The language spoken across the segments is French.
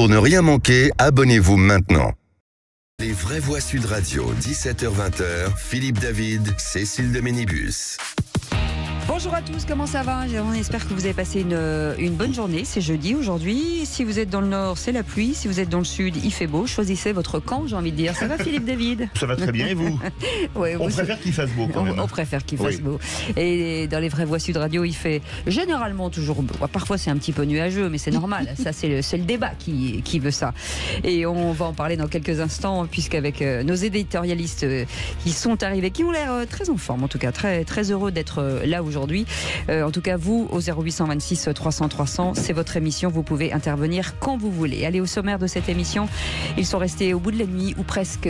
Pour ne rien manquer, abonnez-vous maintenant. Les vraies voix Sud Radio, 17h-20h, Philippe David, Cécile de Ménibus. Bonjour à tous, comment ça va? On espère que vous avez passé une bonne journée. C'est jeudi aujourd'hui. Si vous êtes dans le nord, c'est la pluie. Si vous êtes dans le sud, il fait beau. Choisissez votre camp, j'ai envie de dire. Ça va, Philippe David? Ça va très bien, et vous? Ouais, on préfère qu'il fasse beau quand même. On préfère qu'il fasse beau. Et dans les vraies voix Sud Radio, il fait généralement toujours beau. Parfois, c'est un petit peu nuageux, mais c'est normal. Ça, c'est le débat qui veut ça. Et on va en parler dans quelques instants, puisqu'avec nos éditorialistes qui sont arrivés, qui ont l'air très en forme, en tout cas, très, très heureux d'être là aujourd'hui. En tout cas, vous, au 0826 300 300, c'est votre émission. Vous pouvez intervenir quand vous voulez. Allez, au sommaire de cette émission, ils sont restés au bout de la nuit, ou presque,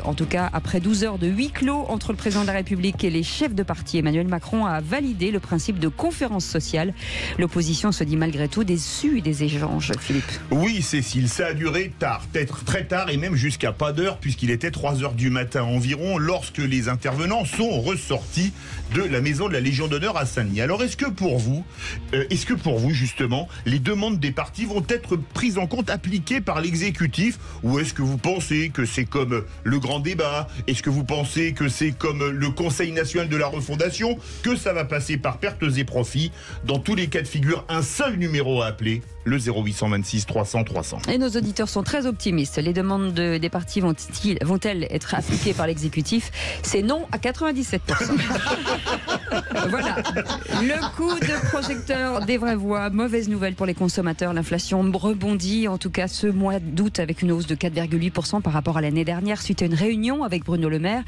en tout cas, après 12 heures de huis clos entre le président de la République et les chefs de parti. Emmanuel Macron a validé le principe de conférence sociale. L'opposition se dit malgré tout déçue des échanges, Philippe. Oui, Cécile, ça a duré tard, peut-être très tard, et même jusqu'à pas d'heure, puisqu'il était 3 heures du matin environ, lorsque les intervenants sont ressortis de la maison de la Légion d'honneur à Saint-Denis. Alors, est-ce que pour vous justement, les demandes des partis vont être prises en compte, appliquées par l'exécutif, ou est-ce que vous pensez que c'est comme le grand débat? Est-ce que vous pensez que c'est comme le Conseil national de la refondation, que ça va passer par pertes et profits? Dans tous les cas de figure, un seul numéro à appeler, le 0826 300 300. Et nos auditeurs sont très optimistes. Les demandes des partis vont-elles être appliquées par l'exécutif? C'est non à 97%. Voilà. Le coup de projecteur des vraies voix. Mauvaise nouvelle pour les consommateurs. L'inflation rebondit, en tout cas ce mois d'août, avec une hausse de 4,8% par rapport à l'année dernière, suite à une réunion avec Bruno Le Maire.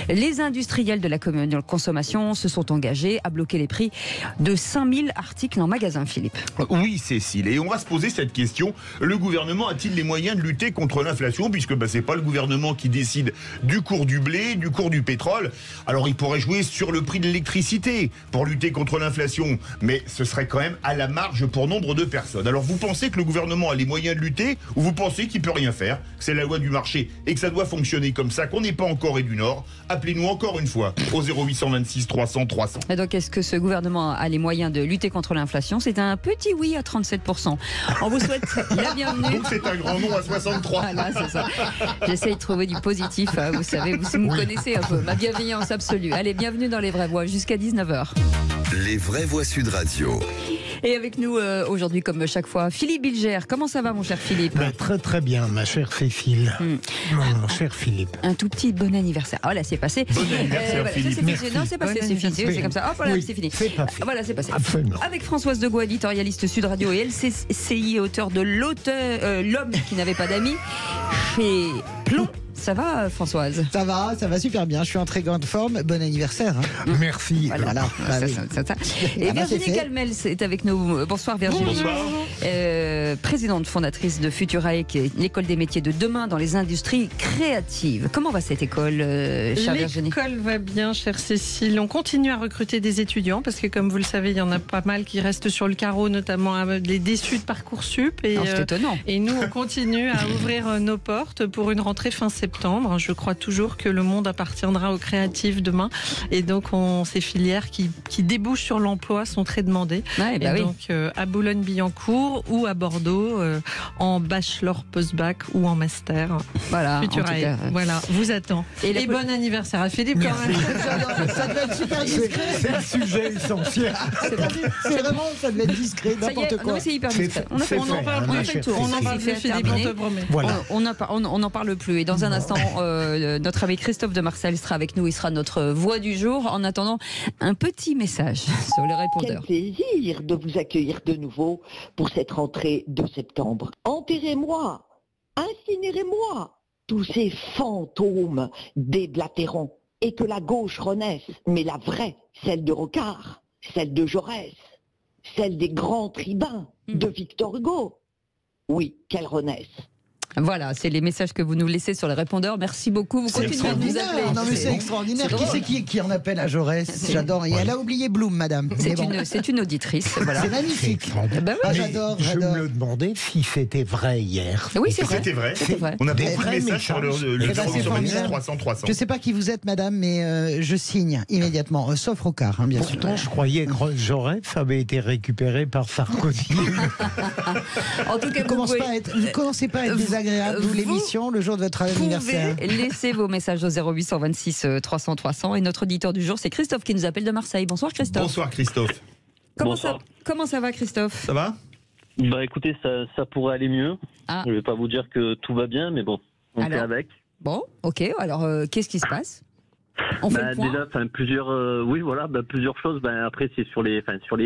Les industriels de la consommation se sont engagés à bloquer les prix de 5000 articles en magasin, Philippe. Oui, Cécile. Et on va se poser cette question. Le gouvernement a-t-il les moyens de lutter contre l'inflation? Puisque c'est pas le gouvernement qui décide du cours du blé, du cours du pétrole. Alors il pourrait jouer sur le prix de l'électricité pour lutter contre l'inflation, mais ce serait quand même à la marge pour nombre de personnes. Alors vous pensez que le gouvernement a les moyens de lutter, ou vous pensez qu'il peut rien faire, que c'est la loi du marché et que ça doit fonctionner comme ça, qu'on n'est pas en Corée du Nord? Appelez-nous encore une fois au 0826 300 300. Et donc est-ce que ce gouvernement a les moyens de lutter contre l'inflation? C'est un petit oui à 37%. On vous souhaite la bienvenue. Donc c'est un grand non à 63. Voilà, c'est ça. J'essaye de trouver du positif, vous savez, vous me connaissez un peu, ma bienveillance absolue. Allez, bienvenue dans les vraies voix jusqu'à 19h. Les vraies voix Sud Radio. Et avec nous aujourd'hui, comme chaque fois, Philippe Bilger. Comment ça va, mon cher Philippe? Très très bien, ma chère Cécile. Mon cher Philippe. Un tout petit bon anniversaire. Voilà, c'est passé. Bon anniversaire, voilà, Philippe. Non, c'est passé, c'est fini. C'est comme ça. Hop, voilà, Oui, c'est fini. c'est pas fait. Voilà, c'est passé. Absolument. Avec Françoise Degois, éditorialiste Sud Radio et LCCI, auteur de L'homme qui n'avait pas d'amis, chez Plomb. Ça va, Françoise? Ça va super bien. Je suis en très grande forme. Bon anniversaire. Merci. Voilà. Ça. Et Virginie Calmel est avec nous. Bonsoir, Virginie. Bonsoir. Présidente fondatrice de Futurae, qui est l'école des métiers de demain dans les industries créatives. Comment va cette école, chère Virginie? L'école va bien, chère Cécile. On continue à recruter des étudiants parce que, comme vous le savez, il y en a pas mal qui restent sur le carreau, notamment les déçus de Parcoursup. Et, c'est étonnant. Et nous, on continue à ouvrir nos portes pour une rentrée fin septembre. Je crois toujours que le monde appartiendra aux créatifs demain. Et donc, ces filières qui débouchent sur l'emploi sont très demandées. Ouais, bah et oui. donc, à Boulogne-Billancourt ou à Bordeaux, en bachelor, post-bac ou en master. Voilà. Futurae, voilà, vous attend. Et bon anniversaire à Philippe quand même. Ça devait être super discret. C'est le sujet essentiel. C'est vraiment, ça devait être discret, Ça y est, n'importe non, quoi. mais c'est hyper discret. On en parle ma plus. chère On en parle Cécile. plus, Philippe, on te promet. Voilà. On n'en parle plus. Et dans un instant, notre ami Christophe de Marseille sera avec nous. Il sera notre voix du jour. En attendant, un petit message sur le Quel répondeur. plaisir de vous accueillir de nouveau pour cette rentrée de septembre. Enterrez-moi, incinérez-moi tous ces fantômes déblatérants et que la gauche renaisse, mais la vraie, celle de Rocard, celle de Jaurès, celle des grands tribuns de Victor Hugo. Oui, qu'elle renaisse. Voilà, c'est les messages que vous nous laissez sur les répondeurs. Merci beaucoup. Vous C'est continuez de nous extraordinaire. appeler. Non, mais c'est extraordinaire. Qui c'est qui en appelle à Jaurès? J'adore. Et elle a oublié Bloom, madame. Mais bon. C'est une auditrice. Voilà. C'est magnifique. Ben oui. Ah, Mais j'adore, je j'adore. me demandais si c'était vrai hier. Oui, c'est vrai. C'était vrai. C'était vrai. On a Des beaucoup de vrais messages sur le Eh ben, c'est 06 formidable. 300 300. Je ne sais pas qui vous êtes, madame, mais je signe immédiatement. Sauf Rocard, hein, bien sûr. Pourtant, je croyais que Jaurès avait été récupéré par Sarkozy. En tout cas, vous pouvez- Ne commencez pas à être désagréable, vous, vous l'émission, le jour de votre Vous anniversaire. pouvez laisser vos messages au 0826 300 300 et notre auditeur du jour c'est Christophe qui nous appelle de Marseille. Bonsoir Christophe. Bonsoir Christophe. Comment ça va Christophe? Ça va? Bah écoutez, ça pourrait aller mieux. Ah. Je vais pas vous dire que tout va bien, mais bon, on fait Alors, avec. Bon, ok. Alors qu'est-ce qui se passe? On fait le point. Déjà, plusieurs choses. Après, c'est sur les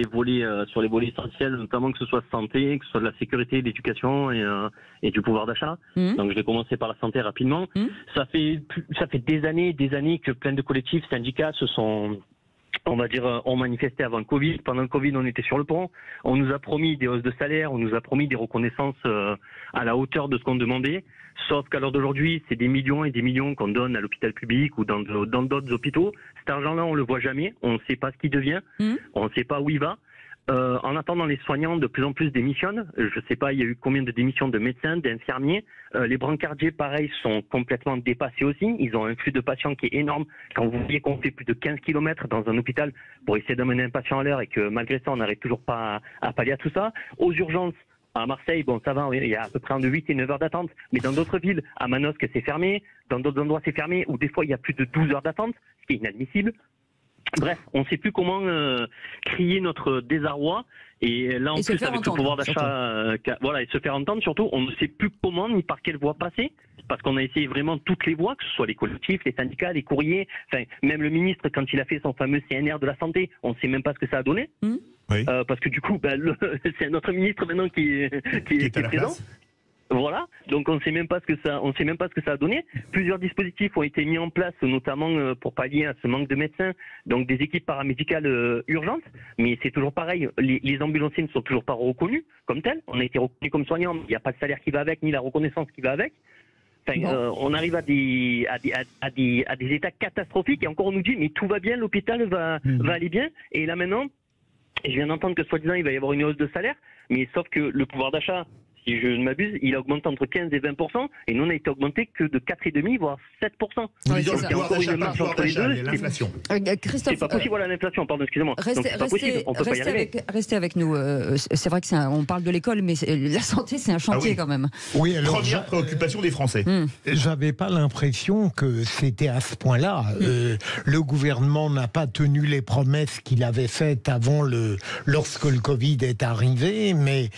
volets essentiels, notamment que ce soit santé, que ce soit de la sécurité, l'éducation et du pouvoir d'achat. Donc, je vais commencer par la santé rapidement. Ça fait des années que plein de collectifs, syndicats ont manifesté avant le Covid. Pendant le Covid, on était sur le pont. On nous a promis des hausses de salaire, on nous a promis des reconnaissances à la hauteur de ce qu'on demandait. Sauf qu'à l'heure d'aujourd'hui, c'est des millions et des millions qu'on donne à l'hôpital public ou dans d'autres hôpitaux. Cet argent-là, on le voit jamais. On ne sait pas ce qu'il devient. On ne sait pas où il va. En attendant, les soignants, de plus en plus démissionnent. Je ne sais pas, il y a eu combien de démissions de médecins, d'infirmiers. Les brancardiers, pareil, sont complètement dépassés aussi. Ils ont un flux de patients qui est énorme. Quand vous voyez qu'on fait plus de 15 km dans un hôpital pour essayer d'amener un patient à l'heure et que malgré ça, on n'arrive toujours pas à pallier à tout ça. Aux urgences, à Marseille, bon, ça va, il y a à peu près entre 8 et 9 heures d'attente. Mais dans d'autres villes, à Manosque, c'est fermé. Dans d'autres endroits, c'est fermé. Ou des fois, il y a plus de 12 heures d'attente, ce qui est inadmissible. Bref, on ne sait plus comment crier notre désarroi. Et là, en Et se plus, faire avec entendre, le pouvoir d'achat, et se faire entendre, surtout, on ne sait plus comment ni par quelle voie passer. Parce qu'on a essayé vraiment toutes les voies, que ce soit les collectifs, les syndicats, les courriers. Enfin, même le ministre, quand il a fait son fameux CNR de la santé, on ne sait même pas ce que ça a donné. Oui. Parce que du coup, c'est notre ministre maintenant qui est à la présent. place. Voilà, donc on ne sait même pas ce que ça a donné. Plusieurs dispositifs ont été mis en place, notamment pour pallier à ce manque de médecins, donc des équipes paramédicales urgentes. Mais c'est toujours pareil, les ambulanciers ne sont toujours pas reconnus comme tels. On a été reconnus comme soignants, mais il n'y a pas de salaire qui va avec, ni la reconnaissance qui va avec. Enfin, on arrive à des états catastrophiques et encore on nous dit mais tout va bien, l'hôpital va aller bien. Et là maintenant, je viens d'entendre que soi-disant il va y avoir une hausse de salaire, mais sauf que le pouvoir d'achat, si je ne m'abuse, il a augmenté entre 15 et 20%, et nous on a été augmenté que de 4,5 voire 7%. Vous Oui, disons c'est le ça. pouvoir d'achat, pas le marge pouvoir entre les d'achat, deux, l'inflation. Christophe, C'est pas possible, voilà l'inflation, pardon, excusez-moi. Donc c'est pas possible, on peut pas y arriver. restez avec nous. C'est vrai que on parle de l'école, mais la santé, c'est un chantier oui. quand même. Oui, alors Première préoccupation des Français. j'avais pas l'impression que c'était à ce point-là. Le gouvernement n'a pas tenu les promesses qu'il avait faites lorsque le Covid est arrivé, mais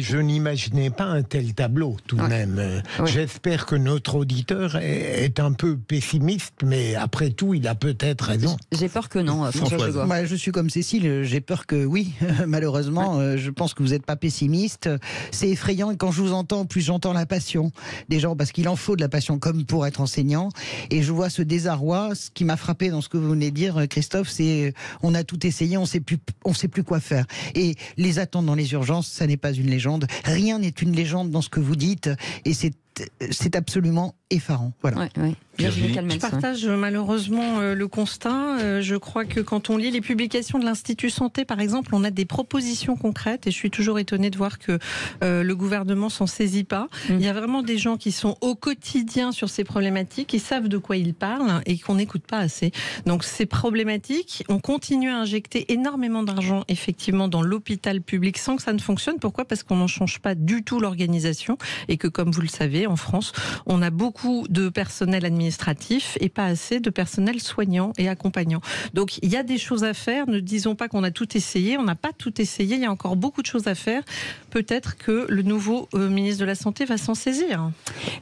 je n'imaginais pas un tel tableau tout de même. J'espère que notre auditeur est un peu pessimiste, mais après tout, il a peut-être raison. J'ai peur que non, François Françoise. Chegor. Moi, je suis comme Cécile, j'ai peur que oui, malheureusement, je pense que vous n'êtes pas pessimiste. C'est effrayant et quand je vous entends, plus j'entends la passion des gens, parce qu'il en faut de la passion comme pour être enseignant. Et je vois ce désarroi. Ce qui m'a frappé dans ce que vous venez de dire, Christophe, c'est on a tout essayé, on sait plus quoi faire. Et les attentes dans les urgences, ça n'est pas une légende. Rien n'est une légende dans ce que vous dites, et c'est absolument effarant. Voilà. Ouais. Virginie Calmels, Je partage malheureusement le constat. Je crois que quand on lit les publications de l'Institut Santé, par exemple, on a des propositions concrètes et je suis toujours étonnée de voir que le gouvernement s'en saisit pas. Il y a vraiment des gens qui sont au quotidien sur ces problématiques, qui savent de quoi ils parlent et qu'on n'écoute pas assez. Donc ces problématiques, on continue à injecter énormément d'argent effectivement dans l'hôpital public sans que ça ne fonctionne. Pourquoi ? Parce qu'on n'en change pas du tout l'organisation et que, comme vous le savez, en France, on a beaucoup de personnel administratif et pas assez de personnel soignant et accompagnant. Donc il y a des choses à faire. Ne disons pas qu'on a tout essayé. On n'a pas tout essayé. Il y a encore beaucoup de choses à faire. Peut-être que le nouveau ministre de la Santé va s'en saisir.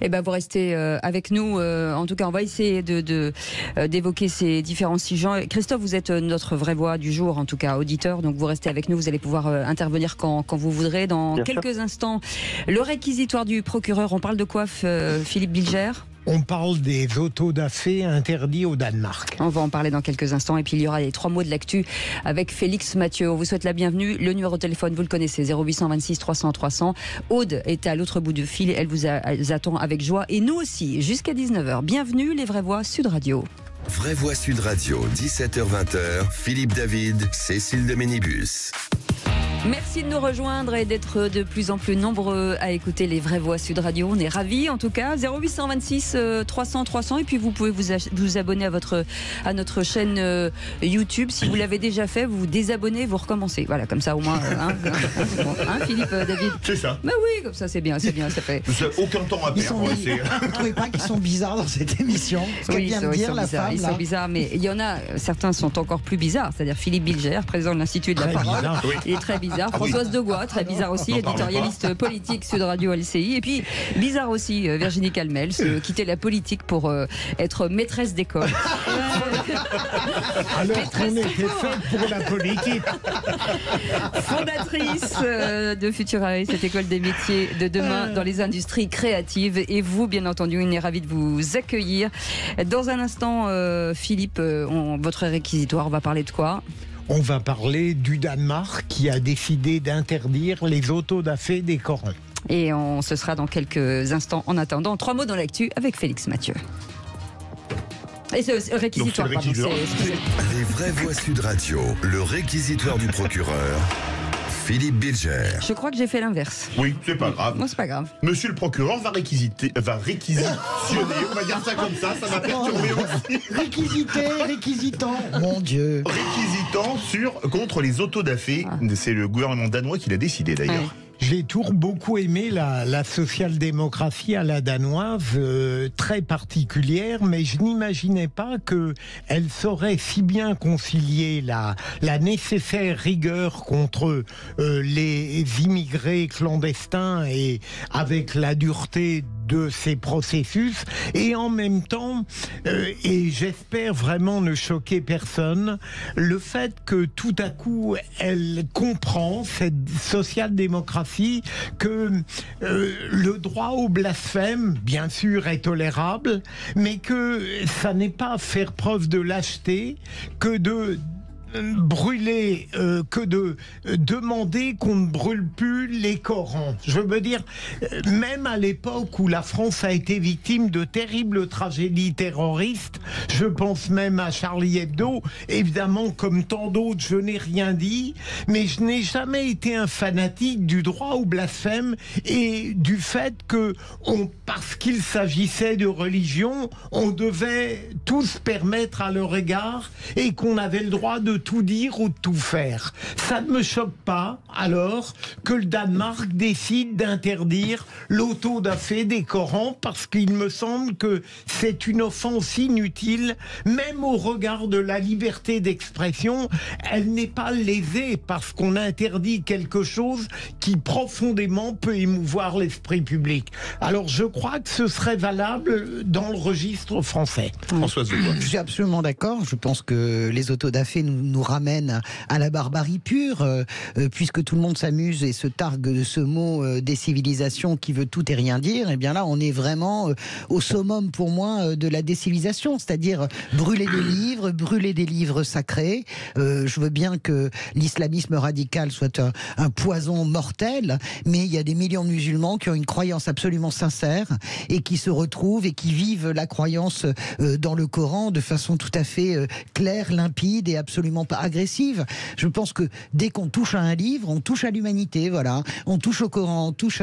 Eh ben, vous restez avec nous. En tout cas, on va essayer d'évoquer ces différents sujets. Christophe, vous êtes notre vraie voix du jour, en tout cas auditeur. Donc vous restez avec nous. Vous allez pouvoir intervenir quand vous voudrez. Dans quelques instants, le réquisitoire du procureur. On parle de quoi, Philippe Bilger ? On parle des autodafés interdits au Danemark. On va en parler dans quelques instants. Et puis il y aura les 3 mots de l'actu avec Félix Mathieu. On vous souhaite la bienvenue. Le numéro de téléphone, vous le connaissez, 0826 300 300. Aude est à l'autre bout du fil. Elle vous attend avec joie. Et nous aussi, jusqu'à 19h. Bienvenue, les Vraies Voix Sud Radio. Vraie Voix Sud Radio, 17h-20h, Philippe David, Cécile de Ménibus. Merci de nous rejoindre et d'être de plus en plus nombreux à écouter les Vraies Voix Sud Radio. On est ravis en tout cas. 0826 300 300 et puis vous pouvez vous abonner à notre chaîne YouTube. Si vous l'avez déjà fait, vous vous désabonnez, vous recommencez. Voilà, comme ça au moins. Philippe, David. C'est ça. Bah oui, comme ça c'est bien, ça fait. Aucun temps à perdre. Vous ne trouvez pas qu'ils sont bizarres dans cette émission? Ce qu'elle vient de dire, la femme. Ils sont bizarres, mais il y en a, certains sont encore plus bizarres. C'est-à-dire Philippe Bilger, président de l'Institut de la Parole. Il est très bizarre. Françoise Degois, très bizarre aussi, éditorialiste politique Sud Radio LCI. Et puis, bizarre aussi, Virginie Calmels, quitter la politique pour être maîtresse d'école. Alors qu'on était fait pour la politique. Fondatrice de Futurae, cette école des métiers de demain dans les industries créatives. Et vous, bien entendu, on est ravis de vous accueillir. Dans un instant, Philippe, votre réquisitoire, on va parler de quoi ? On va parler du Danemark qui a décidé d'interdire les autodafés des Corans. Et ce sera dans quelques instants. En attendant, 3 mots dans l'actu avec Félix Mathieu. Et ce réquisitoire, pardon. Les Vraies Voix Sud Radio, le réquisitoire du procureur. Philippe Bilger. Je crois que j'ai fait l'inverse. Oui, c'est pas grave. Non, c'est pas grave. Monsieur le procureur va réquisitionner, on va dire ça comme ça va perturber aussi. Réquisitant, mon Dieu. Réquisitant contre les autodafés. C'est le gouvernement danois qui l'a décidé d'ailleurs. Ouais. J'ai toujours beaucoup aimé la social-démocratie à la danoise, très particulière, mais je n'imaginais pas qu'elle saurait si bien concilier la nécessaire rigueur contre les immigrés clandestins et avec la dureté de ces processus, et en même temps, et j'espère vraiment ne choquer personne, le fait que tout à coup elle comprend, cette social-démocratie, que le droit au blasphème, bien sûr, est tolérable, mais que ça n'est pas faire preuve de lâcheté que de brûler, que de demander qu'on ne brûle plus les Corans. Je veux dire, même à l'époque où la France a été victime de terribles tragédies terroristes, je pense même à Charlie Hebdo, évidemment comme tant d'autres je n'ai rien dit, mais je n'ai jamais été un fanatique du droit au blasphème et du fait que, parce qu'il s'agissait de religion, on devait tous permettre à leur égard et qu'on avait le droit de tout dire ou de tout faire. Ça ne me choque pas, alors, que le Danemark décide d'interdire l'autodafé des Corans, parce qu'il me semble que c'est une offense inutile, même au regard de la liberté d'expression. Elle n'est pas lésée parce qu'on interdit quelque chose qui profondément peut émouvoir l'esprit public. Alors je crois que ce serait valable dans le registre français. Françoise Degois. Je suis absolument d'accord. Je pense que les autodafés nous ramènent à la barbarie pure, puisque tout le monde s'amuse et se targue de ce mot des civilisations qui veut tout et rien dire. Et bien là, on est vraiment au summum pour moi de la décivilisation, c'est-à-dire brûler des livres sacrés. Je veux bien que l'islamisme radical soit un poison mortel, mais il y a des millions de musulmans qui ont une croyance absolument sincère et qui se retrouvent et qui vivent la croyance dans le Coran de façon tout à fait claire, limpide et absolument pas agressive. Je pense que dès qu'on touche à un livre, on touche à l'humanité, voilà. On touche au Coran, on touche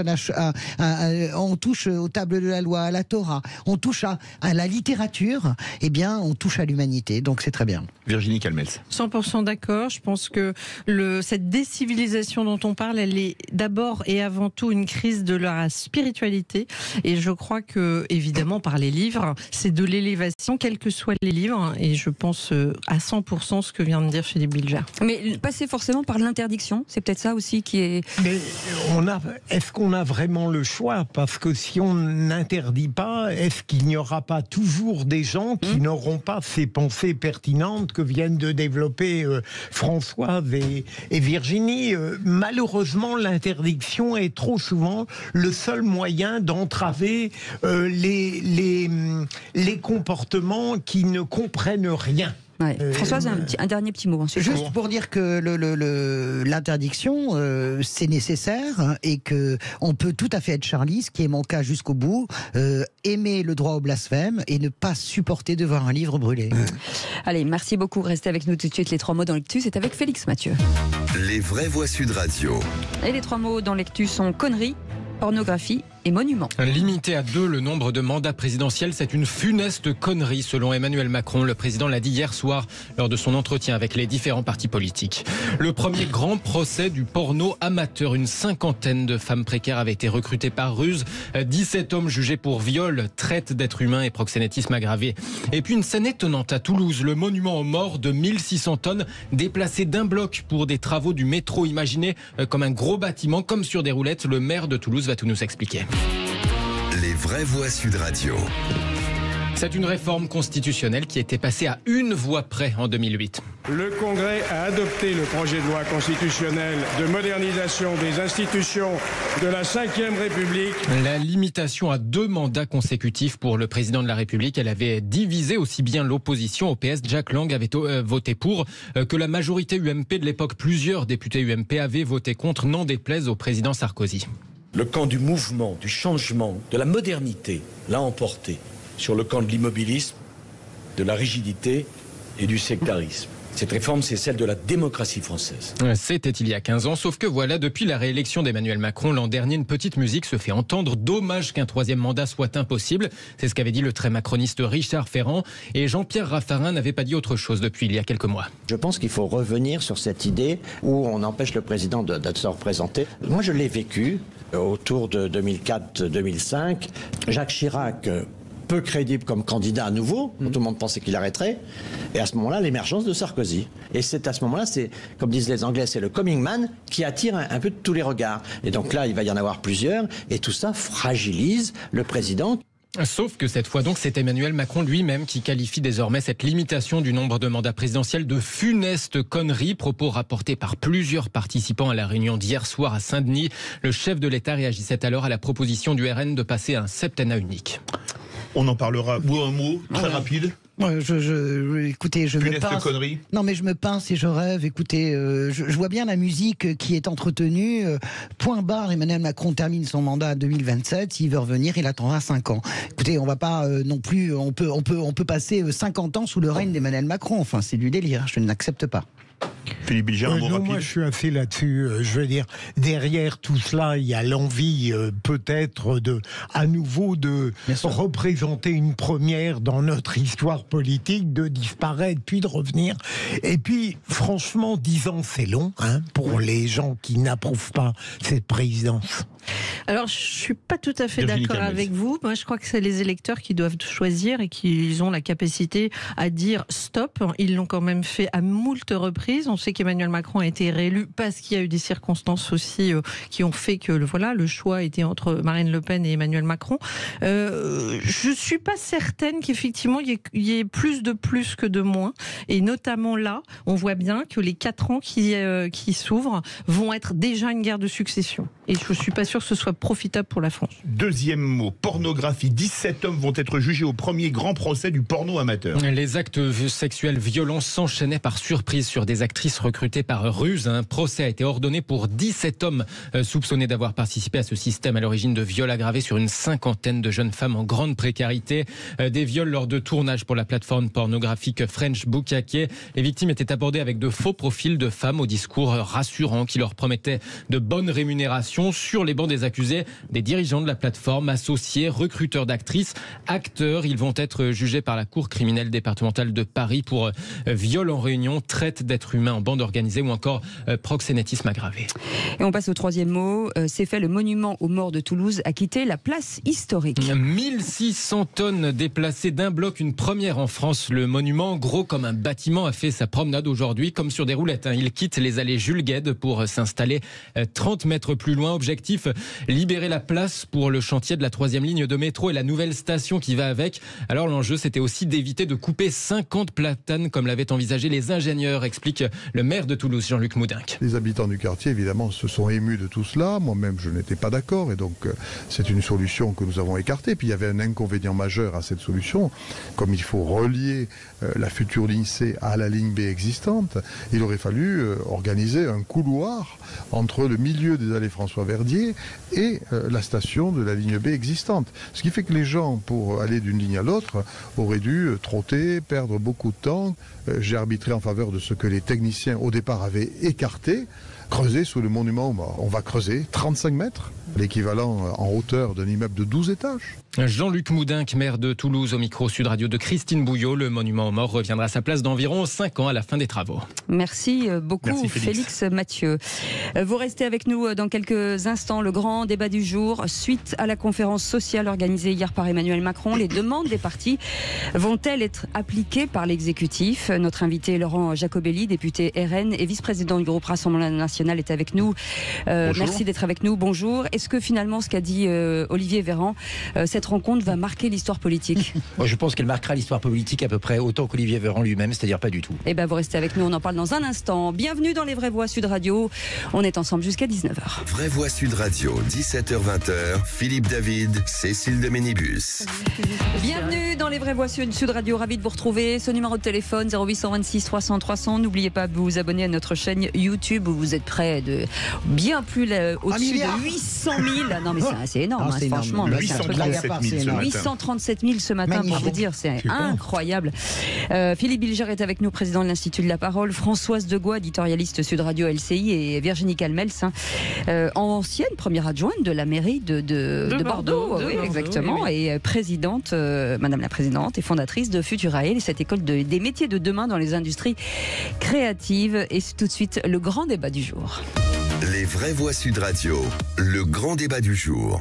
on touche aux tables de la loi, à la Torah, on touche à la littérature, eh bien, on touche à l'humanité. Donc c'est très bien. Virginie Calmels. 100% d'accord. Je pense que cette décivilisation dont on parle, elle est d'abord et avant tout une crise de la spiritualité. Et je crois que, évidemment, par les livres, c'est de l'élévation, quels que soient les livres. Et je pense à 100% ce que vient de dire Philippe Bilger. Mais passer forcément par l'interdiction, c'est peut-être ça aussi qui est... Mais est-ce qu'on a vraiment le choix? Parce que si on n'interdit pas, est-ce qu'il n'y aura pas toujours des gens qui n'auront pas ces pensées pertinentes que viennent de développer Françoise et Virginie? Malheureusement, l'interdiction est trop souvent le seul moyen d'entraver les comportements qui ne comprennent rien. Ouais. Françoise, un dernier petit mot. Ensuite. Juste pour dire que l'interdiction, c'est nécessaire, hein, et que on peut tout à fait être charliste, qui est mon cas jusqu'au bout, aimer le droit au blasphème et ne pas supporter de voir un livre brûlé. Allez, merci beaucoup. Restez avec nous tout de suite. Les 3 mots dans l'actu, c'est avec Félix Mathieu. Les vraies voix Sud Radio. Et les 3 mots dans l'actu sont conneries, pornographie et monument. Limiter à 2 le nombre de mandats présidentiels, c'est une funeste connerie selon Emmanuel Macron. Le président l'a dit hier soir lors de son entretien avec les différents partis politiques. Le premier grand procès du porno amateur. Une 50aine de femmes précaires avaient été recrutées par ruse. 17 hommes jugés pour viol, traite d'êtres humains et proxénétisme aggravé. Et puis une scène étonnante à Toulouse. Le monument aux morts de 1600 tonnes déplacé d'un bloc pour des travaux du métro. Imaginé comme un gros bâtiment, comme sur des roulettes. Le maire de Toulouse va tout nous expliquer. Les vraies voix Sud Radio. C'est une réforme constitutionnelle qui était passée à une voix près en 2008. Le Congrès a adopté le projet de loi constitutionnelle de modernisation des institutions de la Ve République. La limitation à 2 mandats consécutifs pour le président de la République, elle avait divisé aussi bien l'opposition. Au PS, Jack Lang avait voté pour, que la majorité UMP de l'époque. Plusieurs députés UMP avaient voté contre, n'en déplaise au président Sarkozy. Le camp du mouvement, du changement, de la modernité l'a emporté sur le camp de l'immobilisme, de la rigidité et du sectarisme. Cette réforme, c'est celle de la démocratie française. C'était il y a 15 ans, sauf que voilà, depuis la réélection d'Emmanuel Macron l'an dernier, une petite musique se fait entendre. Dommage qu'un 3e mandat soit impossible. C'est ce qu'avait dit le très macroniste Richard Ferrand. Et Jean-Pierre Raffarin n'avait pas dit autre chose depuis il y a quelques mois. Je pense qu'il faut revenir sur cette idée où on empêche le président de se représenter. Moi, je l'ai vécu autour de 2004-2005. Jacques Chirac, peu crédible comme candidat à nouveau, tout le monde pensait qu'il arrêterait, et à ce moment-là, l'émergence de Sarkozy. Et c'est à ce moment-là, c'est, comme disent les Anglais, c'est le coming man qui attire un peu de tous les regards. Et donc là, il va y en avoir plusieurs, et tout ça fragilise le président. Sauf que cette fois donc, c'est Emmanuel Macron lui-même qui qualifie désormais cette limitation du nombre de mandats présidentiels de funeste connerie. Propos rapportés par plusieurs participants à la réunion d'hier soir à Saint-Denis. Le chef de l'État réagissait alors à la proposition du RN de passer à un septennat unique. On en parlera. Ou un mot très rapide. Écoutez, je me pince. Connerie. Non, mais je me pince et je rêve. Écoutez, je vois bien la musique qui est entretenue. Point barre, Emmanuel Macron termine son mandat à 2027. S'il veut revenir, il attendra 5 ans. Écoutez, on va pas non plus. On peut passer 50 ans sous le règne d'Emmanuel Macron. Enfin, c'est du délire. Je n'accepte pas. Philippe Bilger, un mot rapide. Moi, je suis assez là-dessus. Je veux dire, derrière tout cela, il y a l'envie peut-être à nouveau de représenter une première dans notre histoire politique, de disparaître puis de revenir. Et puis, franchement, 10 ans, c'est long pour les gens qui n'approuvent pas cette présidence. Alors, je suis pas tout à fait d'accord avec vous. Moi, je crois que c'est les électeurs qui doivent choisir et qui ont la capacité à dire stop. Ils l'ont quand même fait à moult reprises. On sait qu'Emmanuel Macron a été réélu parce qu'il y a eu des circonstances aussi qui ont fait que le choix était entre Marine Le Pen et Emmanuel Macron. Je suis pas certaine qu'effectivement il y ait plus que de moins. Et notamment là, on voit bien que les 4 ans qui s'ouvrent vont être déjà une guerre de succession. Et je suis pas sûr que ce soit profitable pour la France. Deuxième mot, pornographie. 17 hommes vont être jugés au premier grand procès du porno amateur. Les actes sexuels violents s'enchaînaient par surprise sur des actrices recrutées par ruse. Un procès a été ordonné pour 17 hommes soupçonnés d'avoir participé à ce système à l'origine de viols aggravés sur une 50aine de jeunes femmes en grande précarité. Des viols lors de tournage pour la plateforme pornographique French Bukkake. Les victimes étaient abordées avec de faux profils de femmes au discours rassurant qui leur promettaient de bonnes rémunérations. Sur les bancs des accusés, des dirigeants de la plateforme, associés, recruteurs d'actrices, acteurs. Ils vont être jugés par la Cour criminelle départementale de Paris pour viol en réunion, traite d'êtres humains en bande bande organisée ou encore proxénétisme aggravé. Et on passe au troisième mot. C'est fait, le monument aux morts de Toulouse a quitté la place historique. 1600 tonnes déplacées d'un bloc, une première en France. Le monument, gros comme un bâtiment, a fait sa promenade aujourd'hui comme sur des roulettes. Il quitte les allées Jules Guesde pour s'installer 30 mètres plus loin. Objectif, libérer la place pour le chantier de la 3e ligne de métro et la nouvelle station qui va avec. Alors l'enjeu, c'était aussi d'éviter de couper 50 platanes comme l'avaient envisagé les ingénieurs, explique le maire de Toulouse, Jean-Luc Moudinque. Les habitants du quartier, évidemment, se sont émus de tout cela. Moi-même, je n'étais pas d'accord et donc c'est une solution que nous avons écartée. Puis il y avait un inconvénient majeur à cette solution. Comme il faut relier la future ligne C à la ligne B existante, il aurait fallu organiser un couloir entre le milieu des allées François-Verdier et la station de la ligne B existante. Ce qui fait que les gens, pour aller d'une ligne à l'autre, auraient dû trotter, perdre beaucoup de temps. J'ai arbitré en faveur de ce que les techniciens, au départ, avaient écarté. Creuser sous le monument aux morts. On va creuser 35 mètres, l'équivalent en hauteur d'un immeuble de 12 étages. Jean-Luc Moudinque, maire de Toulouse, au micro Sud Radio de Christine Bouillot. Le monument aux morts reviendra à sa place d'environ 5 ans à la fin des travaux. Merci beaucoup. Merci Félix Mathieu. Vous restez avec nous dans quelques instants. Le grand débat du jour, suite à la conférence sociale organisée hier par Emmanuel Macron, les demandes des partis vont-elles être appliquées par l'exécutif? Notre invité Laurent Jacobelli, député RN et vice-président du groupe Rassemblement National, est avec nous. Merci d'être avec nous. Bonjour. Est-ce que finalement ce qu'a dit Olivier Véran, cette rencontre va marquer l'histoire politique? Moi, je pense qu'elle marquera l'histoire politique à peu près autant qu'Olivier Véran lui-même, c'est-à-dire pas du tout. Eh bien, vous restez avec nous, on en parle dans un instant. Bienvenue dans les Vraies Voix Sud Radio. On est ensemble jusqu'à 19h. Vraie Voix Sud Radio, 17h-20h, Philippe David, Cécile de Ménibus. Bienvenue dans les Vraies Voix Sud Radio. Ravi de vous retrouver. Ce numéro de téléphone 0826 300 300. N'oubliez pas de vous abonner à notre chaîne YouTube où vous êtes près de bien plus au-dessus de 800 000. Non mais c'est énorme, c'est franchement. énorme. 837 000 ce matin. Magnifique. Pour vous dire, c'est incroyable. Philippe Bilger est avec nous, président de l'Institut de la Parole. Françoise Degois, éditorialiste Sud Radio LCI, et Virginie Calmels, ancienne première adjointe de la mairie de Bordeaux. Oui, exactement. Oui. Et présidente, madame la présidente, et fondatrice de Futurae, cette école des métiers de demain dans les industries créatives. Et tout de suite, le grand débat du jour. Les Vraies Voix Sud Radio, le grand débat du jour.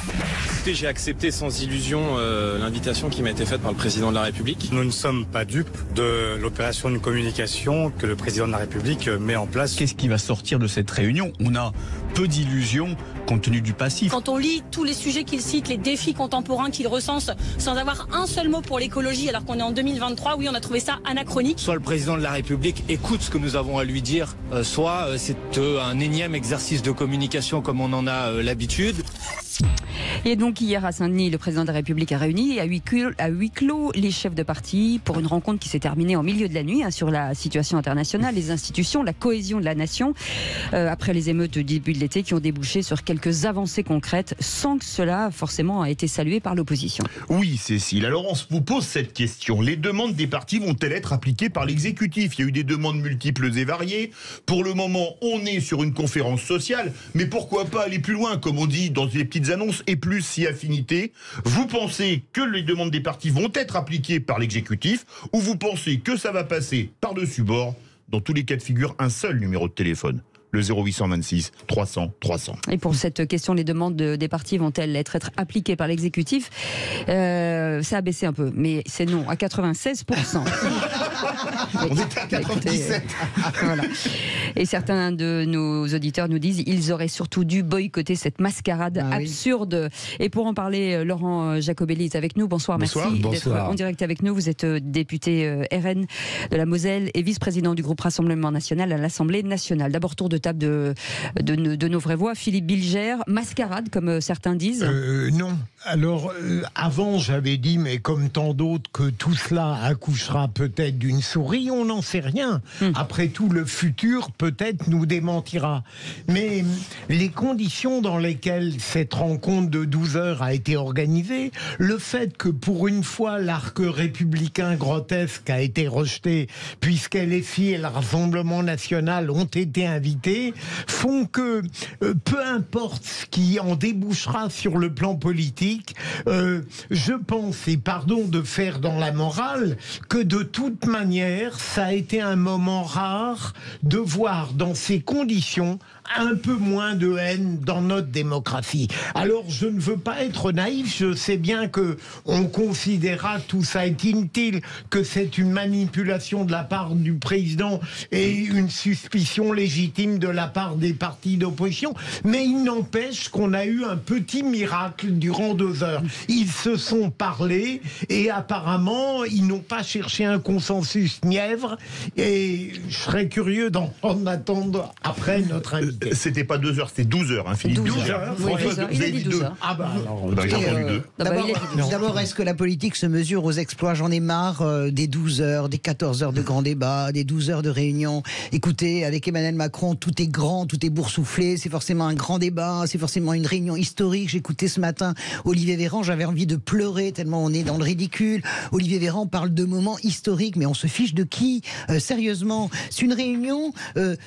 Écoutez, j'ai accepté sans illusion l'invitation qui m'a été faite par le président de la République. Nous ne sommes pas dupes de l'opération de communication que le président de la République met en place. Qu'est-ce qui va sortir de cette réunion? On a peu d'illusions compte tenu du passif. Quand on lit tous les sujets qu'il cite, les défis contemporains qu'il recense, sans avoir un seul mot pour l'écologie, alors qu'on est en 2023, oui, on a trouvé ça anachronique. Soit le président de la République écoute ce que nous avons à lui dire, soit c'est un énième exercice de communication comme on en a l'habitude. Et donc hier à Saint-Denis, le président de la République a réuni à huis clos les chefs de parti pour une rencontre qui s'est terminée en milieu de la nuit sur la situation internationale, les institutions, la cohésion de la nation, après les émeutes du début de l'été qui ont débouché sur quelques avancées concrètes sans que cela forcément a été salué par l'opposition. Oui, Cécile. Alors on vous pose cette question. Les demandes des partis vont-elles être appliquées par l'exécutif? Il y a eu des demandes multiples et variées. Pour le moment, on est sur une conférence sociale, mais pourquoi pas aller plus loin, comme on dit dans les petites annonces, et plus si affinité. Vous pensez que les demandes des partis vont être appliquées par l'exécutif, ou vous pensez que ça va passer par-dessus bord? Dans tous les cas de figure, un seul numéro de téléphone, le 0826 300 300. Et pour cette question, les demandes des partis vont-elles être appliquées par l'exécutif? Ça a baissé un peu, mais c'est non, à 96%. On était à 97. Voilà. Et certains de nos auditeurs nous disent ils auraient surtout dû boycotter cette mascarade absurde. Et pour en parler, Laurent Jacobelli est avec nous. Bonsoir, merci d'être en direct avec nous. Vous êtes député RN de la Moselle et vice-président du groupe Rassemblement National à l'Assemblée nationale. D'abord, tour de table de nos vraies voix. Philippe Bilger, mascarade comme certains disent? Non. Alors, avant j'avais dit, mais comme tant d'autres, que tout cela accouchera peut-être d'une souris, on n'en sait rien. Après tout, le futur peut-être nous démentira. Mais les conditions dans lesquelles cette rencontre de 12 heures a été organisée, le fait que pour une fois l'arc républicain grotesque a été rejeté, puisque LFI et le Rassemblement National ont été invités, passé font que peu importe ce qui en débouchera sur le plan politique, je pense, et pardon de faire dans la morale, que de toute manière, ça a été un moment rare de voir dans ces conditions un peu moins de haine dans notre démocratie. Alors je ne veux pas être naïf, je sais bien que on considérera tout ça est inutile, que c'est une manipulation de la part du président et une suspicion légitime de la part des partis d'opposition, mais il n'empêche qu'on a eu un petit miracle durant 2 heures. Ils se sont parlé et apparemment ils n'ont pas cherché un consensus mièvre, et je serais curieux d'en attendre après notre invité. C'était pas 2 heures, c'était 12 heures, hein, Philippe. 12 heures. François, il vous a avez dit dit 12 2. heures. Ah bah alors, J'ai entendu 2. D'abord, est-ce que la politique se mesure aux exploits? Des 12 heures, des 14 heures de grands débats, des 12 heures de réunions. Écoutez, avec Emmanuel Macron, tout est grand, tout est boursouflé, c'est forcément un grand débat, c'est forcément une réunion historique. J'écoutais ce matin Olivier Véran, j'avais envie de pleurer tellement on est dans le ridicule. Olivier Véran parle de moments historiques, mais on se fiche de qui? Sérieusement, c'est une réunion,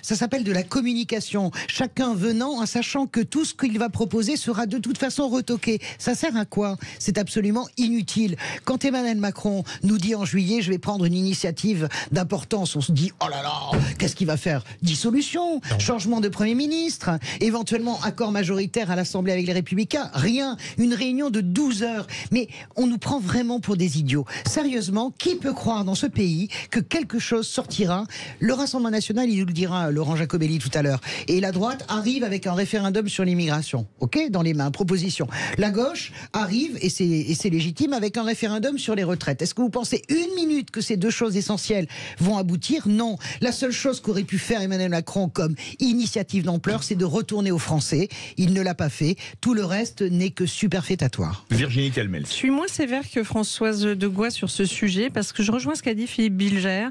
ça s'appelle de la communication. Chacun venant en sachant que tout ce qu'il va proposer sera de toute façon retoqué. Ça sert à quoi? C'est absolument inutile. Quand Emmanuel Macron nous dit en juillet, je vais prendre une initiative d'importance, on se dit, oh là là, qu'est-ce qu'il va faire? Dissolution, changement de Premier ministre, éventuellement accord majoritaire à l'Assemblée avec les Républicains, rien. Une réunion de 12 heures. Mais on nous prend vraiment pour des idiots. Sérieusement, qui peut croire dans ce pays que quelque chose sortira? Le Rassemblement national, il nous le dira, Laurent Jacobelli tout à l'heure. Et la droite arrive avec un référendum sur l'immigration, ok, dans les mains, proposition. La gauche arrive, et c'est légitime, avec un référendum sur les retraites. Est-ce que vous pensez une minute que ces deux choses essentielles vont aboutir? Non. La seule chose qu'aurait pu faire Emmanuel Macron comme initiative d'ampleur, c'est de retourner aux Français. Il ne l'a pas fait. Tout le reste n'est que superfétatoire. Virginie Calmel. Je suis moins sévère que Françoise Degois sur ce sujet, parce que je rejoins ce qu'a dit Philippe Bilger.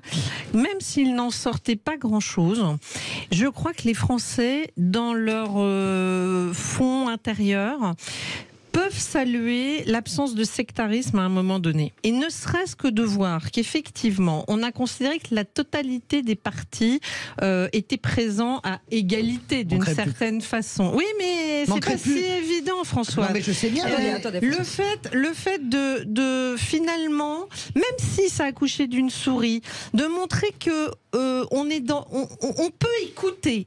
Même s'il n'en sortait pas grand-chose, je crois que les Français, dans leur fond intérieur, peuvent saluer l'absence de sectarisme à un moment donné. Et ne serait-ce que de voir qu'effectivement, on a considéré que la totalité des partis étaient présents à égalité d'une certaine façon. Oui, mais c'est pas si évident, François. Non, mais je sais bien. Le fait de finalement, même si ça a accouché d'une souris, de montrer que on peut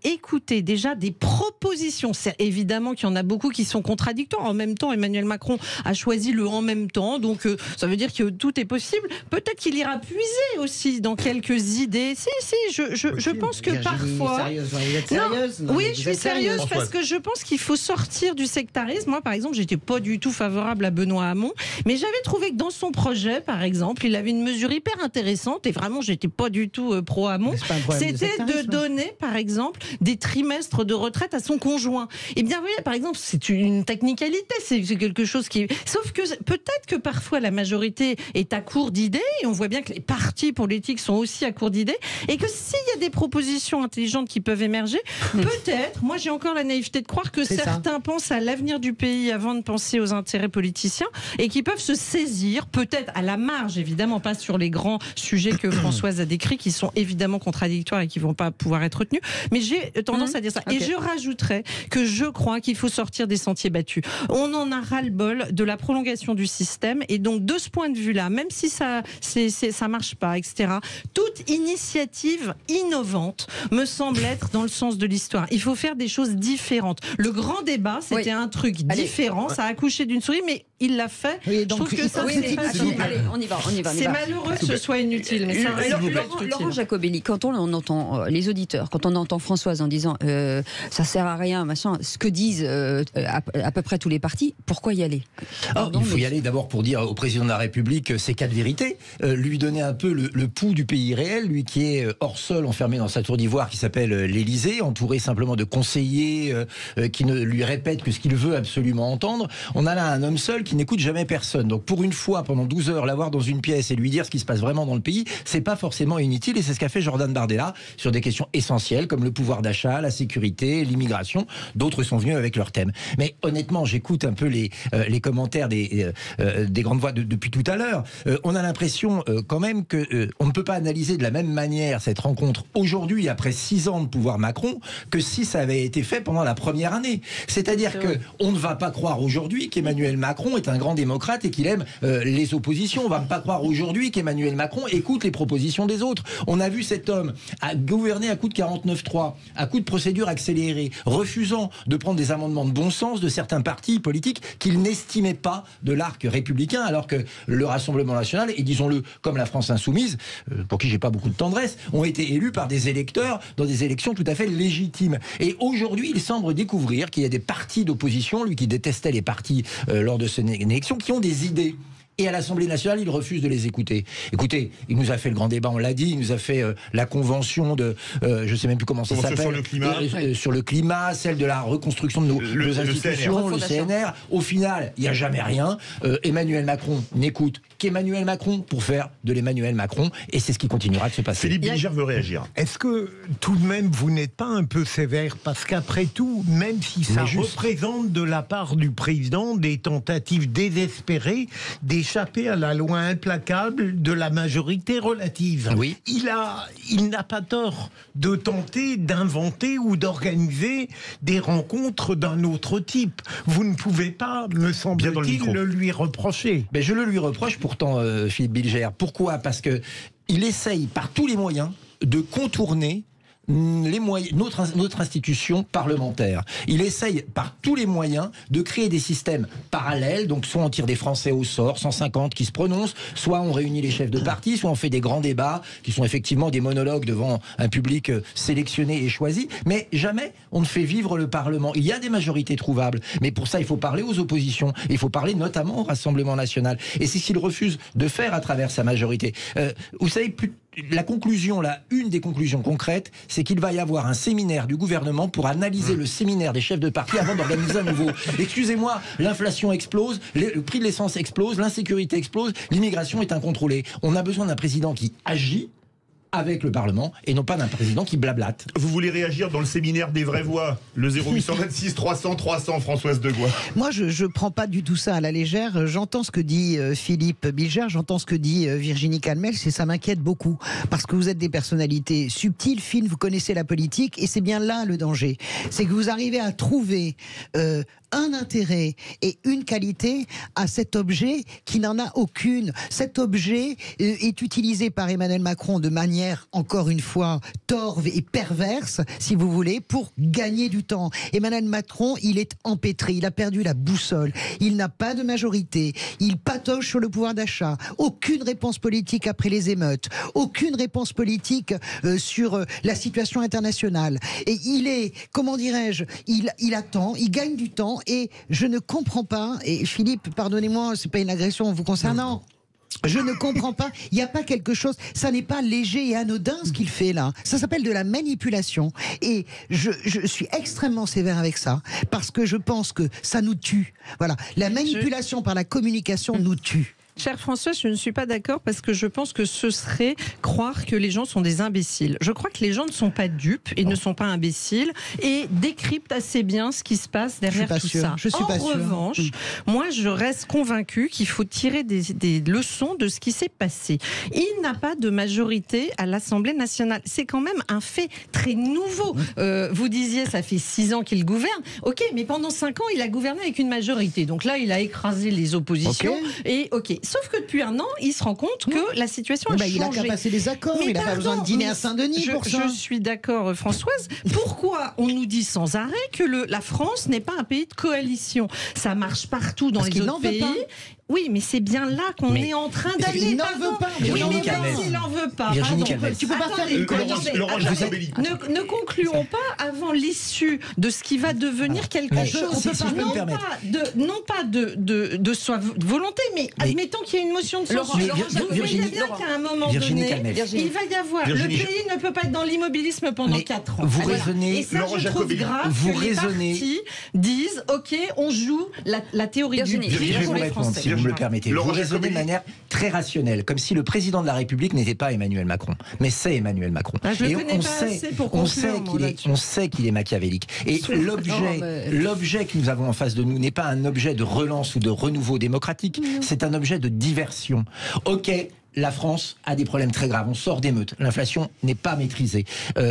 écouter déjà des propositions. C'est évidemment qu'il y en a beaucoup qui sont contradictoires. En même temps, Emmanuel Macron a choisi le en même temps, donc ça veut dire que tout est possible. Peut-être qu'il ira puiser aussi dans quelques idées. Je pense que parfois. Vous êtes sérieuse? Oui, je suis sérieuse parce que je pense qu'il faut sortir du sectarisme. Moi, par exemple, j'étais pas du tout favorable à Benoît Hamon, mais j'avais trouvé que dans son projet, par exemple, il avait une mesure hyper intéressante et vraiment, j'étais pas du tout pro Hamon. C'était de donner, par exemple, des trimestres de retraite à son conjoint. Eh bien, vous voyez, par exemple, c'est une technicalité, c'est quelque chose qui... Sauf que peut-être que parfois la majorité est à court d'idées, et on voit bien que les partis politiques sont aussi à court d'idées, et que s'il y a des propositions intelligentes qui peuvent émerger, peut-être, moi j'ai encore la naïveté de croire que certains pensent à l'avenir du pays avant de penser aux intérêts politiciens, et qui peuvent se saisir, peut-être à la marge, évidemment pas sur les grands sujets que Françoise a décrits, qui sont évidemment contradictoires et qui ne vont pas pouvoir être retenus, mais j'ai tendance à dire ça. Et je rajouterais que je crois qu'il faut sortir des sentiers battus. On en a ras-le-bol de la prolongation du système, et donc de ce point de vue-là, même si ça marche pas, etc., toute initiative innovante me semble être dans le sens de l'histoire. Il faut faire des choses différentes. Le grand débat, c'était un truc différent, ça a accouché d'une souris, mais il l'a fait. Oui, donc, je trouve que ça, allez, on y va. C'est malheureux que ce soit inutile, mais ça reste Laurent Jacobelli, quand on entend les auditeurs, quand on entend Françoise en disant ça sert à rien, machin, ce que disent à peu près tous les partis, pourquoi y aller? Il faut y aller d'abord pour dire au président de la République ces 4 vérités, lui donner un peu le pouls du pays réel, lui qui est hors sol, enfermé dans sa tour d'ivoire qui s'appelle l'Élysée, entouré simplement de conseillers qui ne lui répètent que ce qu'il veut absolument entendre. On a là un homme seul qui n'écoute jamais personne. Donc pour une fois, pendant 12 heures, l'avoir dans une pièce et lui dire ce qui se passe vraiment dans le pays, c'est pas forcément inutile, et c'est ce qu'a fait Jordan Bardella sur des questions essentielles comme le pouvoir d'achat, la sécurité, l'immigration. D'autres sont venus avec leur thème. Mais honnêtement, j'écoute un peu les commentaires des grandes voix depuis tout à l'heure. On a l'impression quand même que on ne peut pas analyser de la même manière cette rencontre aujourd'hui, après 6 ans de pouvoir Macron, que si ça avait été fait pendant la première année. C'est-à-dire que on ne va pas croire aujourd'hui qu'Emmanuel Macron est un grand démocrate et qu'il aime les oppositions. On ne va pas croire aujourd'hui qu'Emmanuel Macron écoute les propositions des autres. On a vu cet homme gouverner à coup de 49.3, à coup de procédure accélérée, refusant de prendre des amendements de bon sens de certains partis politiques qu'il n'estimait pas de l'arc républicain, alors que le Rassemblement national, et disons-le comme la France insoumise, pour qui j'ai pas beaucoup de tendresse, ont été élus par des électeurs dans des élections tout à fait légitimes. Et aujourd'hui, il semble découvrir qu'il y a des partis d'opposition, lui qui détestait les partis lors de ces élections, qui ont des idées. Et à l'Assemblée nationale, il refuse de les écouter. Écoutez, il nous a fait le grand débat, on l'a dit, il nous a fait la convention de, je ne sais même plus comment ça s'appelle, sur le climat, sur le climat, celle de la reconstruction de nos institutions, le CNR. Au final, il n'y a jamais rien. Emmanuel Macron n'écoute qu'Emmanuel Macron pour faire de l'Emmanuel Macron, et c'est ce qui continuera de se passer. Philippe Bilger veut réagir. Est-ce que tout de même vous n'êtes pas un peu sévère, parce qu'après tout, même si ça représente de la part du président des tentatives désespérées d'échapper à la loi implacable de la majorité relative, oui. Il n'a pas tort de tenter d'inventer ou d'organiser des rencontres d'un autre type. Vous ne pouvez pas, me semble-t-il, le lui reprocher. Mais je le lui reproche pourtant, Philippe Bilger. Pourquoi ? Parce que il essaye par tous les moyens de contourner notre institution parlementaire. Il essaye par tous les moyens de créer des systèmes parallèles, donc soit on tire des Français au sort, 150 qui se prononcent, soit on réunit les chefs de parti, soit on fait des grands débats qui sont effectivement des monologues devant un public sélectionné et choisi, mais jamais on ne fait vivre le Parlement. Il y a des majorités trouvables, mais pour ça il faut parler aux oppositions, il faut parler notamment au Rassemblement national, et c'est ce qu'il refuse de faire à travers sa majorité. Vous savez, la conclusion, une des conclusions concrètes, c'est qu'il va y avoir un séminaire du gouvernement pour analyser le séminaire des chefs de parti avant d'organiser un nouveau. Excusez-moi, l'inflation explose, le prix de l'essence explose, l'insécurité explose, l'immigration est incontrôlée. On a besoin d'un président qui agit avec le Parlement et non pas d'un président qui blablate. Vous voulez réagir dans le séminaire des vraies voix, le 0826 300 300, Françoise Degois? Moi, je prends pas du tout ça à la légère. J'entends ce que dit Philippe Bilger, j'entends ce que dit Virginie Calmel, et ça m'inquiète beaucoup. Parce que vous êtes des personnalités subtiles, fines, vous connaissez la politique, et c'est bien là le danger. C'est que vous arrivez à trouver un intérêt et une qualité à cet objet qui n'en a aucune. Cet objet est utilisé par Emmanuel Macron de manière, encore une fois, torve et perverse, si vous voulez, pour gagner du temps. Emmanuel Macron, il est empêtré, il a perdu la boussole, il n'a pas de majorité, il patauge sur le pouvoir d'achat, aucune réponse politique après les émeutes, aucune réponse politique sur la situation internationale. Et il est, comment dirais-je, il attend, il gagne du temps, et je ne comprends pas, et Philippe, pardonnez-moi, c'est pas une agression vous concernant, je ne comprends pas, il n'y a pas quelque chose, ça n'est pas léger et anodin ce qu'il fait là, ça s'appelle de la manipulation, et je suis extrêmement sévère avec ça, parce que je pense que ça nous tue. Voilà, la manipulation par la communication nous tue. Cher François, je ne suis pas d'accord, parce que je pense que ce serait croire que les gens sont des imbéciles. Je crois que les gens ne sont pas dupes et ne sont pas imbéciles et décryptent assez bien ce qui se passe derrière tout ça. En revanche, moi je reste convaincue qu'il faut tirer des leçons de ce qui s'est passé. Il n'a pas de majorité à l'Assemblée nationale. C'est quand même un fait très nouveau. Vous disiez, ça fait 6 ans qu'il gouverne. Ok, mais pendant 5 ans, il a gouverné avec une majorité. Donc là, il a écrasé les oppositions. Et ok. Sauf que depuis 1 an, il se rend compte que la situation a changé. Il a qu'à passer les accords, mais il n'a pas besoin de dîner à Saint-Denis pour ça. Je suis d'accord, Françoise. Pourquoi on nous dit sans arrêt que la France n'est pas un pays de coalition? Ça marche partout dans les autres pays. Oui, mais c'est bien là qu'on est en train d'aller. Il n'en veut pas. Oui, mais s'il n'en veut pas. Tu peux pas faire Laurent Jacobelli. Ne concluons pas avant l'issue de ce qui va devenir quelque chose. Non pas de soi volonté, mais admettons qu'il y ait une motion de censure. Virginie, bien qu'à un moment donné, il va y avoir. Le pays ne peut pas être dans l'immobilisme pendant 4 ans. Vous raisonnez. Et ça, je trouve grave que les partis disent OK, on joue la théorie du prix pour les Français. Si vous me le permettez. Vous raisonnez de manière très rationnelle, comme si le président de la République n'était pas Emmanuel Macron. Mais c'est Emmanuel Macron. Et on sait qu'il est machiavélique. Et l'objet que nous avons en face de nous n'est pas un objet de relance ou de renouveau démocratique, c'est un objet de diversion. OK, la France a des problèmes très graves. On sort d'émeutes. L'inflation n'est pas maîtrisée.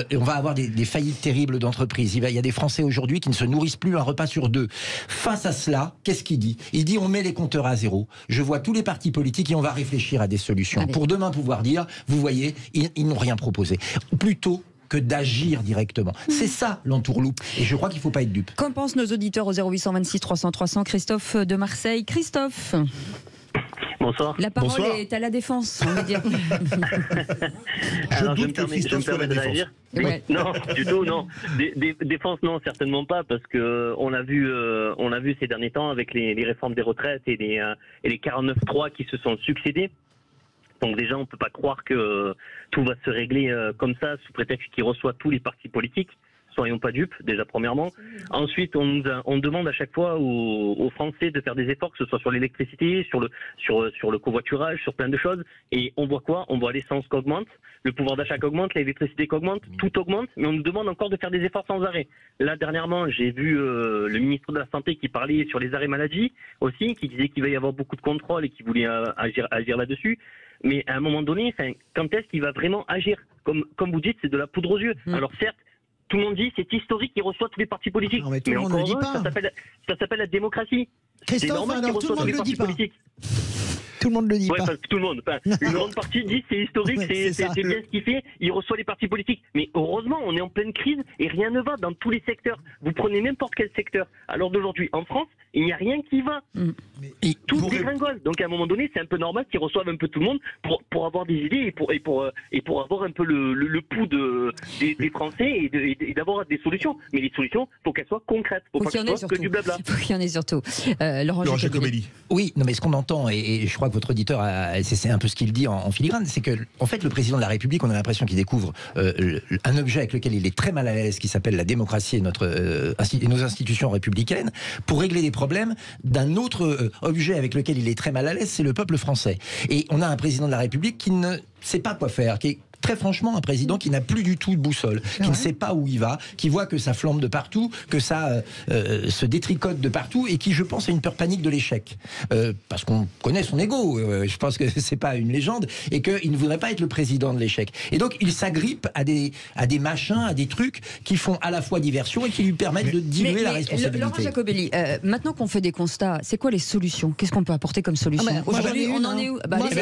Et on va avoir des faillites terribles d'entreprises. Il y a des Français aujourd'hui qui ne se nourrissent plus un repas sur 2. Face à cela, qu'est-ce qu'il dit ? Il dit on met les compteurs à zéro. Je vois tous les partis politiques et on va réfléchir à des solutions. Allez. Pour demain pouvoir dire, vous voyez, ils n'ont rien proposé. Plutôt que d'agir directement. C'est ça l'entourloupe. Et je crois qu'il ne faut pas être dupe. Qu'en pensent nos auditeurs au 0826 300 300 ? Christophe de Marseille. Christophe. Bonsoir. La parole est à la défense, on va dire. Alors, je me permets de réagir. Ouais. Non, du tout, non. Défense, non, certainement pas, parce que on a vu ces derniers temps avec les réformes des retraites et les 49.3 qui se sont succédés. Donc déjà, on ne peut pas croire que tout va se régler comme ça, sous prétexte qu'il reçoit tous les partis politiques. Soyons pas dupes, déjà premièrement. Ensuite, on demande à chaque fois aux Français de faire des efforts, que ce soit sur l'électricité, sur le covoiturage, sur plein de choses. Et on voit quoi ? On voit l'essence qui augmente, le pouvoir d'achat qui augmente, l'électricité qui augmente, tout augmente, mais on nous demande encore de faire des efforts sans arrêt. Là, dernièrement, j'ai vu le ministre de la Santé qui parlait sur les arrêts maladie aussi, qui disait qu'il va y avoir beaucoup de contrôles et qui voulait agir là-dessus. Mais à un moment donné, quand est-ce qu'il va vraiment agir ? Comme vous dites, c'est de la poudre aux yeux. Alors certes, tout le monde dit c'est historique qu'il reçoit tous les partis politiques. Non, mais tout le monde ne le dit pas. Ça s'appelle la démocratie. C'est normal qu'il reçoit tous les partis politiques. Tout le monde le dit pas. Tout le monde. Enfin, une grande partie dit c'est historique, c'est bien ce qu'il fait, il reçoit les partis politiques. Mais heureusement, on est en pleine crise et rien ne va dans tous les secteurs. Vous prenez n'importe quel secteur. À l'heure d'aujourd'hui, en France, il n'y a rien qui va. Tout dégringole. Donc à un moment donné, c'est un peu normal qu'ils reçoivent un peu tout le monde pour avoir des idées et pour avoir un peu le pouls des Français et d'avoir des solutions. Mais les solutions, faut qu'elles soient concrètes. Faut pas qu'elles soient que du blabla. Faut qu'il y en ait surtout. Laurent Jacobelli. Oui, non, mais ce qu'on entend, et je crois que votre auditeur, c'est un peu ce qu'il dit en filigrane, c'est que, en fait, le président de la République, on a l'impression qu'il découvre un objet avec lequel il est très mal à l'aise, qui s'appelle la démocratie et nos institutions républicaines, pour régler des problèmes d'un autre objet avec lequel il est très mal à l'aise, c'est le peuple français. Et on a un président de la République qui ne sait pas quoi faire, qui est très franchement un président qui n'a plus du tout de boussole, qui ne sait pas où il va, qui voit que ça flambe de partout, que ça se détricote de partout et qui, je pense, a une peur panique de l'échec. Parce qu'on connaît son ego, je pense que c'est pas une légende, et qu'il ne voudrait pas être le président de l'échec. Et donc il s'agrippe à des machins, à des trucs qui font à la fois diversion et qui lui permettent de diluer la responsabilité. Laurent Jacobelli, maintenant qu'on fait des constats, c'est quoi les solutions ? Qu'est-ce qu'on peut apporter comme solution ? Aujourd'hui, on en est où ?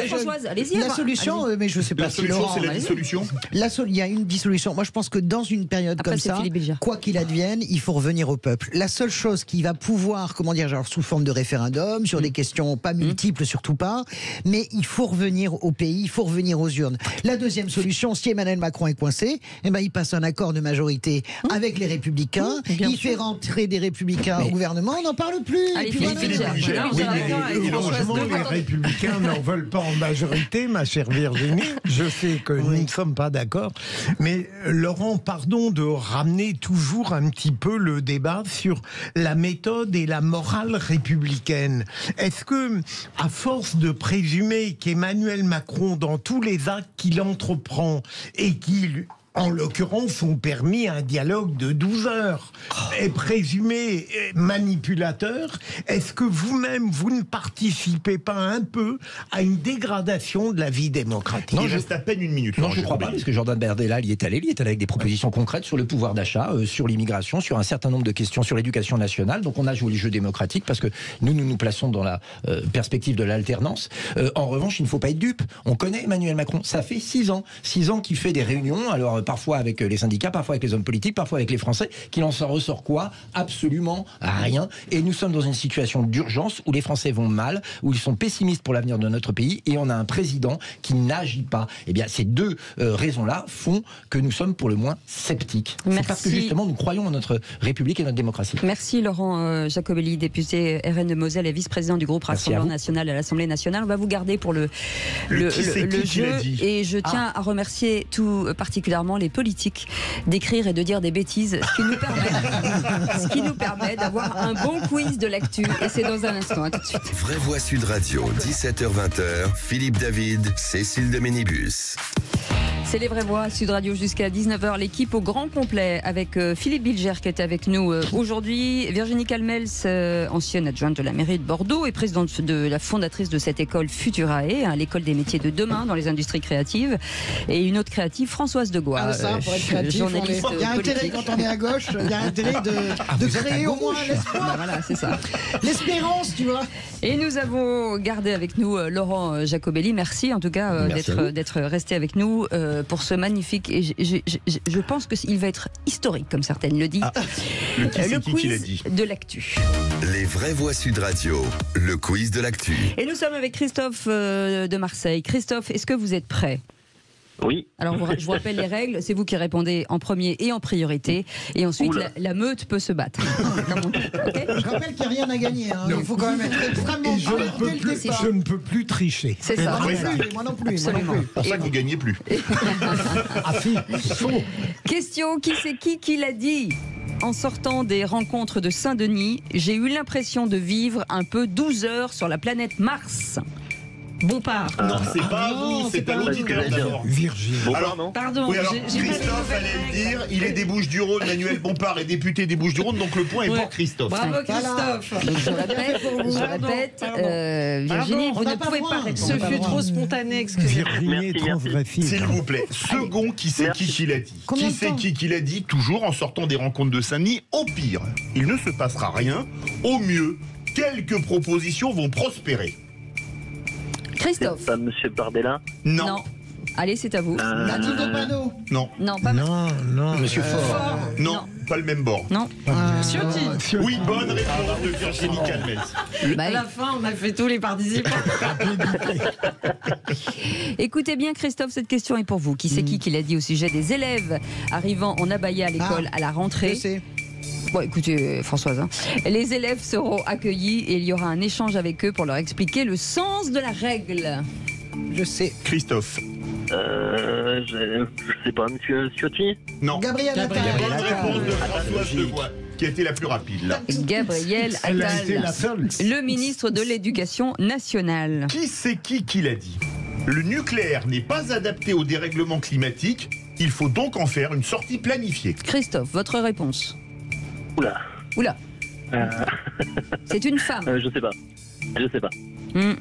Françoise, allez-y. La solution, mais je ne sais pas si Laurent... c'est la dissolution. Il y a une dissolution. Moi, je pense que dans une période comme ça, quoi qu'il advienne, il faut revenir au peuple. La seule chose qui va pouvoir, genre sous forme de référendum, sur des questions pas multiples, surtout pas, mais il faut revenir au pays, il faut revenir aux urnes. La deuxième solution, si Emmanuel Macron est coincé, il passe un accord de majorité avec les Républicains, il fait rentrer des Républicains au gouvernement, on n'en parle plus. Allez, heureusement, les Républicains n'en veulent pas en majorité, ma chère Virginie. Je sais que nous ne sommes pas d'accord. Mais Laurent, pardon de ramener toujours un petit peu le débat sur la méthode et la morale républicaine. Est-ce que, à force de présumer qu'Emmanuel Macron, dans tous les actes qu'il entreprend et qu'il en l'occurrence, ont permis un dialogue de 12 heures, est présumé manipulateur. Est-ce que vous-même, vous ne participez pas un peu à une dégradation de la vie démocratique ? Il reste à peine une minute. Non, je ne crois pas, parce que Jordan Bardella, il est allé avec des propositions concrètes sur le pouvoir d'achat, sur l'immigration, sur un certain nombre de questions sur l'éducation nationale. Donc on a joué les jeux démocratiques, parce que nous plaçons dans la perspective de l'alternance. En revanche, il ne faut pas être dupe. On connaît Emmanuel Macron. Ça fait 6 ans qu'il fait des réunions. Alors parfois avec les syndicats, parfois avec les hommes politiques, parfois avec les Français, qu'il en ressort quoi? Absolument rien. Et nous sommes dans une situation d'urgence où les Français vont mal, où ils sont pessimistes pour l'avenir de notre pays, et on a un président qui n'agit pas. Eh bien, ces deux raisons-là font que nous sommes pour le moins sceptiques. C'est parce que justement, nous croyons en notre République et notre démocratie. Merci Laurent Jacobelli, député RN de Moselle et vice-président du groupe Rassemblement National à l'Assemblée nationale. On va vous garder pour le jeu. Et je tiens à remercier tout particulièrement les politiques d'écrire et de dire des bêtises, ce qui nous permet d'avoir un bon quiz de l'actu. Et c'est dans un instant. À tout de suite. Vraie Voix Sud Radio, 17h-20h, Philippe David, Cécile de Ménibus. C'est les Vraies Voix Sud Radio jusqu'à 19h. L'équipe au grand complet avec Philippe Bilger qui est avec nous aujourd'hui. Virginie Calmels, ancienne adjointe de la mairie de Bordeaux et présidente de la fondatrice de cette école Futurae, l'école des métiers de demain dans les industries créatives. Et une autre créative, Françoise Degois. Pour être créatif, journaliste il y a intérêt quand on est à gauche, il y a intérêt de créer au moins l'espoir. Voilà, c'est ça. L'espérance, tu vois. Et nous avons gardé avec nous Laurent Jacobelli. Merci en tout cas d'être resté avec nous pour ce magnifique. Et je pense qu'il va être historique, comme certaines le disent. Le quiz de l'actu. Les Vraies Voix Sud Radio, le quiz de l'actu. Et nous sommes avec Christophe de Marseille. Christophe, est-ce que vous êtes prêt ? Oui. Alors, je vous rappelle les règles. C'est vous qui répondez en premier et en priorité. Et ensuite, la meute peut se battre. Okay. Je rappelle qu'il n'y a rien à gagner. Il faut quand même être extrêmement je ne peux plus tricher. C'est ça. Moi non plus. Absolument. C'est pour ça que vous ne gagnez plus. Question, qui c'est qui l'a dit ? En sortant des rencontres de Saint-Denis, j'ai eu l'impression de vivre un peu 12 heures sur la planète Mars. Bompard. Non, c'est pas vous, c'est à l'auditeur d'abord. Virginie. Alors, non. Pardon. Oui, alors, j'ai Christophe allait le dire, il est des Bouches-du-Rhône, Manuel Bompard est député des Bouches-du-Rhône, donc le point est pour Christophe. Bravo Christophe. Je répète, Virginie, vous ne pouvez pas répondre. Ce fut trop spontané, excusez-moi. Virginie est transgressive. S'il vous plaît, second, qui c'est qui l'a dit? Qui c'est qui l'a dit, toujours en sortant des rencontres de Saint-Denis? Au pire, il ne se passera rien. Au mieux, quelques propositions vont prospérer. Christophe. Pas Monsieur Bardella? Non. Allez, c'est à vous. Mathilde Panot? Non. Non, pas Non. Monsieur Faure? Non, pas le même bord. Non. Ciotti. Oui, bonne réponse de Virginie Calmels. À la fin, on a fait tous les participants. Écoutez bien, Christophe, cette question est pour vous. Qui c'est qui l'a dit au sujet des élèves arrivant en abaya à l'école à la rentrée? Je sais. Bon, écoutez, Françoise, les élèves seront accueillis et il y aura un échange avec eux pour leur expliquer le sens de la règle. Je sais. Christophe. Je sais pas, Monsieur Ciotti? Non. Gabriel Attal. Bonne réponse de Françoise Degois, qui a été la plus rapide là. Gabriel Elle a été la Attal, seule. le ministre de l'Éducation nationale. Qui c'est qui l'a dit? Le nucléaire n'est pas adapté au dérèglement climatique, il faut donc en faire une sortie planifiée. Christophe, votre réponse? Oula. C'est une femme. Je sais pas.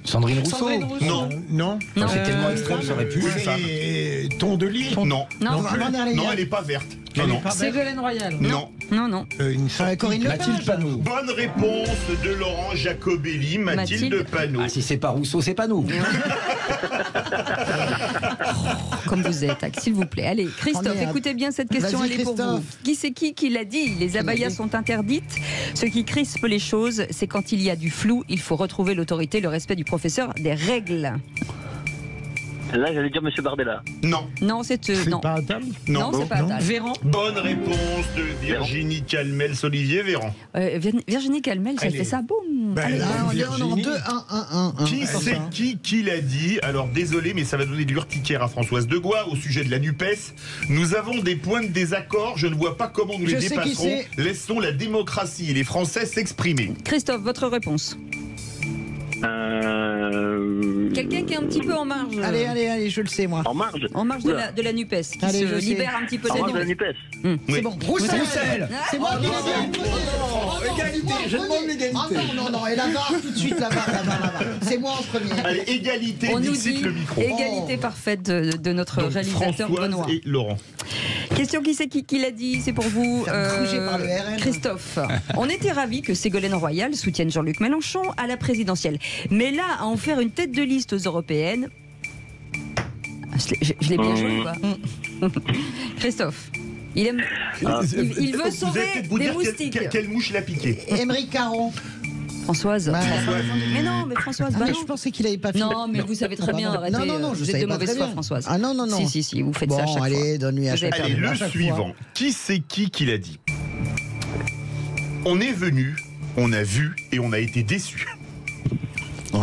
Sandrine Rousseau? Non. C'est tellement extrême, ça aurait pu. Et ton de lit? Non, elle n'est pas verte. Non. Ségolène Royal? Non. Une Corinne Lepage. Mathilde Panot. Bonne réponse de Laurent Jacobelli, Mathilde Panot. Ah, si c'est pas Rousseau, c'est pas nous. Comme vous êtes, s'il vous plaît. Allez, Christophe, écoutez bien cette question, Vas-y, elle est pour vous. Qui c'est qui l'a dit? Les abayas sont interdites. Ce qui crispe les choses, c'est quand il y a du flou, il faut retrouver l'autorité, le respect du professeur, des règles. Là, j'allais dire Monsieur Bardella. Non, c'est non. pas Attal? Non, c'est pas Attal. Véran? Bonne réponse de Virginie Calmels, Olivier Véran. Virginie Calmels, elle fait ça, boum. Allez, On est en 2-1-1-1. Qui c'est qui l'a dit? Alors désolé, mais ça va donner de l'urticaire à Françoise Degois au sujet de la NUPES. Nous avons des points de désaccord, je ne vois pas comment nous les dépasserons. Laissons la démocratie et les Français s'exprimer. Christophe, votre réponse? Quelqu'un qui est un petit peu en marge. Allez, je le sais moi. En marge? En marge de la NUPES, qui se libère un petit peu en marge de la NUPES. C'est bon. Roussel. C'est moi qui l'ai dit. Égalité, je demande l'égalité. Non, et la barre tout de suite, la barre. C'est moi en premier. Allez, égalité, on nous dit le micro. égalité parfaite de notre Donc, réalisateur Françoise Benoît. Et Laurent. Question, qui c'est qui l'a dit? C'est pour vous, par le RN. Christophe. On était ravis que Ségolène Royal soutienne Jean-Luc Mélenchon à la présidentielle. Mais là, à en faire une tête de liste aux européennes, je l'ai bien joué ou pas? Christophe. Il veut sauver des moustiques. Quelle mouche l'a piqué? Émeric Caron. Françoise. Mais non, mais Françoise, mais je pensais qu'il n'avait pas fait. Non, mais vous savez très bien, arrêtez. Non, je savais de pas mauvaise très foi, bien. Françoise. Ah non. Si, vous faites ça à chaque fois. Allez, donne-lui à chaque fois. Allez, le suivant. Qui c'est qui l'a dit? On est venu, on a vu et on a été déçus.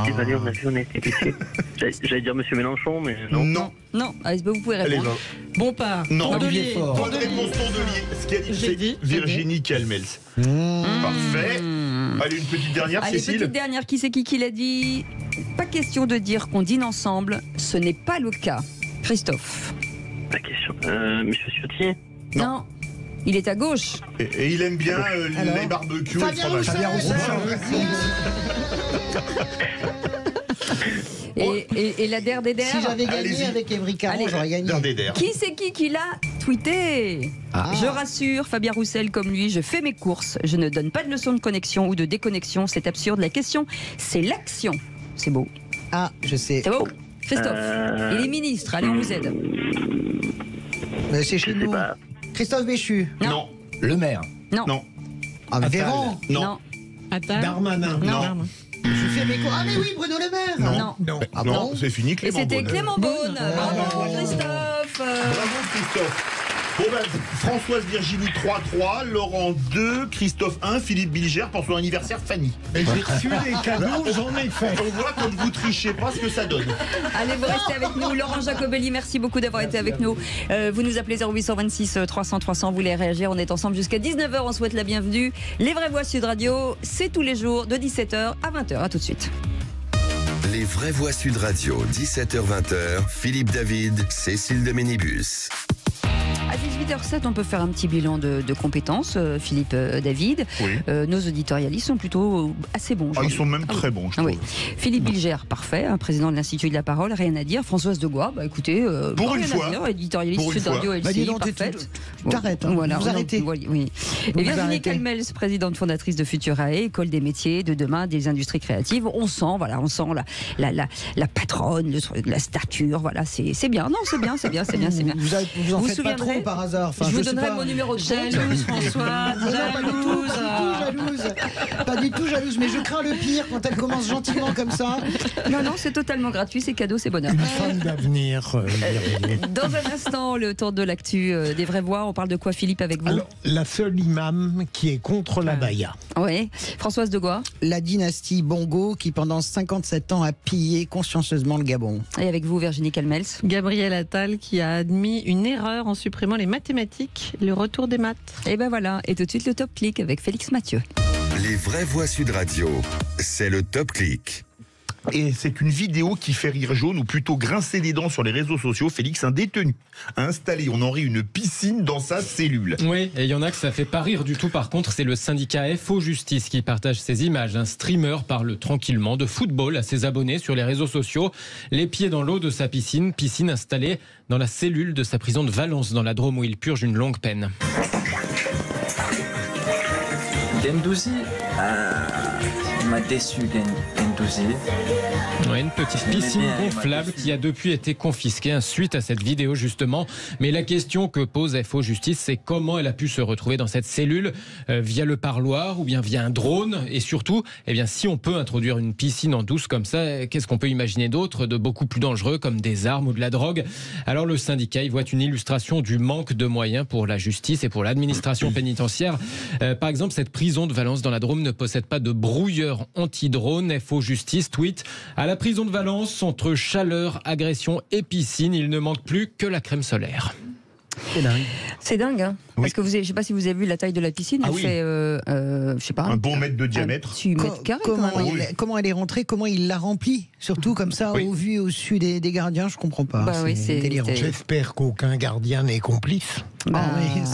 Désolé, on a vu, on a été déçus. J'allais dire Monsieur Mélenchon, mais non. Non, vous pouvez répondre. Bompard. Non, Tondelier. Bonne réponse, Tondelier. Ce qu'a dit, c'est Virginie Calmels. Parfait. Allez, une petite dernière, Allez, Cécile. petite dernière, qui c'est qui l'a dit? Pas question de dire qu'on dîne ensemble, ce n'est pas le cas. Christophe. Pas question. Monsieur Ciotti. Non. Il est à gauche. Et il aime bien les barbecues et le fromage. Fabien Roussel. Et la der des der. Si j'avais gagné avec Émeric Caron, j'aurais gagné. Qui c'est qui l'a tweeté? Je rassure, Fabien Roussel comme lui, je fais mes courses. Je ne donne pas de leçons de connexion ou de déconnexion. C'est absurde. La question, c'est l'action. C'est beau. Ah, je sais. C'est beau. Christophe. Et les ministres, allez, on vous aide. Mais c'est chez nous. Christophe Béchu. Non. Le maire. Non. Ah, Véran. Non. Darmanin. Non. Je fais mes cours. Ah, mais oui, Bruno Le Maire. Non. Ah Non, bon c'est fini, Et Clément c'était Beaune. Clément Beaune. Bravo, Christophe. Bravo, Christophe. Bon ben, Françoise Virginie 3-3, Laurent 2, Christophe 1, Philippe Bilger pour son anniversaire, Fanny. Mais j'ai reçu les cadeaux, j'en ai fait. On voit quand vous trichez pas ce que ça donne. Allez, vous restez avec nous. Laurent Jacobelli, merci beaucoup d'avoir été avec nous. Vous nous appelez 0826 300 300, vous voulez réagir. On est ensemble jusqu'à 19h, on souhaite la bienvenue. Les Vraies Voix Sud Radio, c'est tous les jours de 17h à 20h. À tout de suite. Les Vraies Voix Sud Radio, 17h-20h, Philippe David, Cécile de Ménibus. À 18h07, on peut faire un petit bilan de compétences, Philippe David. Oui. Nos éditorialistes sont plutôt assez bons. Ils sont même très bons, je trouve. Oui. Philippe Bilger, parfait, président de l'Institut de la Parole, rien à dire. Françoise Degois, écoutez, pour rien une fois. à dire, éditorialiste Pour une Sud Radio fois. LCI, dis donc, parfaite. T'arrêtes, Voilà, vous arrêtez. Oui. Et Virginie Calmels, présidente fondatrice de Futurae, école des métiers de demain, des industries créatives. On sent la patronne, la stature, voilà, c'est bien. Non, c'est bien. Vous en Vous faites pas trop par hasard. Enfin, je vous sais donnerai pas. mon numéro de Jalouse, François. Pas du tout jalouse, mais je crains le pire quand elle commence gentiment comme ça. Non, c'est totalement gratuit, c'est cadeau, c'est bonheur. Une femme d'avenir. Dans un instant, le tour de l'actu des Vraies Voix. On parle de quoi, Philippe, avec vous? Alors, la seule imam qui est contre la baya. Oui. Françoise Degois. La dynastie Bongo qui, pendant 57 ans, a pillé consciencieusement le Gabon. Et avec vous, Virginie Calmels. Gabriel Attal qui a admis une erreur en supprimant les mathématiques, le retour des maths. Et ben voilà, et tout de suite le Top Click avec Félix Mathieu. Les Vraies Voix Sud Radio, c'est le Top Click. Et c'est une vidéo qui fait rire jaune, ou plutôt grincer les dents sur les réseaux sociaux. Félix, un détenu a installé, on en rit, une piscine dans sa cellule. Oui, et il y en a que ça fait pas rire du tout. Par contre, c'est le syndicat FO Justice qui partage ces images. Un streamer parle tranquillement de football à ses abonnés sur les réseaux sociaux. Les pieds dans l'eau de sa piscine installée dans la cellule de sa prison de Valence, dans la Drôme, où il purge une longue peine. Gendouzi il m'a déçu, Gendouzi. Ouais, une petite piscine gonflable qui a depuis été confisquée suite à cette vidéo justement. Mais la question que pose FO Justice, c'est comment elle a pu se retrouver dans cette cellule via le parloir ou bien via un drone. Et surtout, si on peut introduire une piscine en douce comme ça, qu'est-ce qu'on peut imaginer d'autre de beaucoup plus dangereux comme des armes ou de la drogue? Alors le syndicat, il voit une illustration du manque de moyens pour la justice et pour l'administration pénitentiaire. Par exemple, cette prison de Valence dans la Drôme ne possède pas de brouilleur anti-drone. FO Justice tweet: à la prison de Valence, entre chaleur, agression et piscine, il ne manque plus que la crème solaire. C'est dingue. C'est dingue, hein. Oui. Parce que je ne sais pas si vous avez vu la taille de la piscine. Elle fait, je sais pas, un bon mètre de diamètre. Mètre carré, Comment elle est rentrée? Comment il l'a remplie? Surtout comme ça, au vu et au su des gardiens, je comprends pas. C'est délirant. J'espère qu'aucun gardien n'est complice.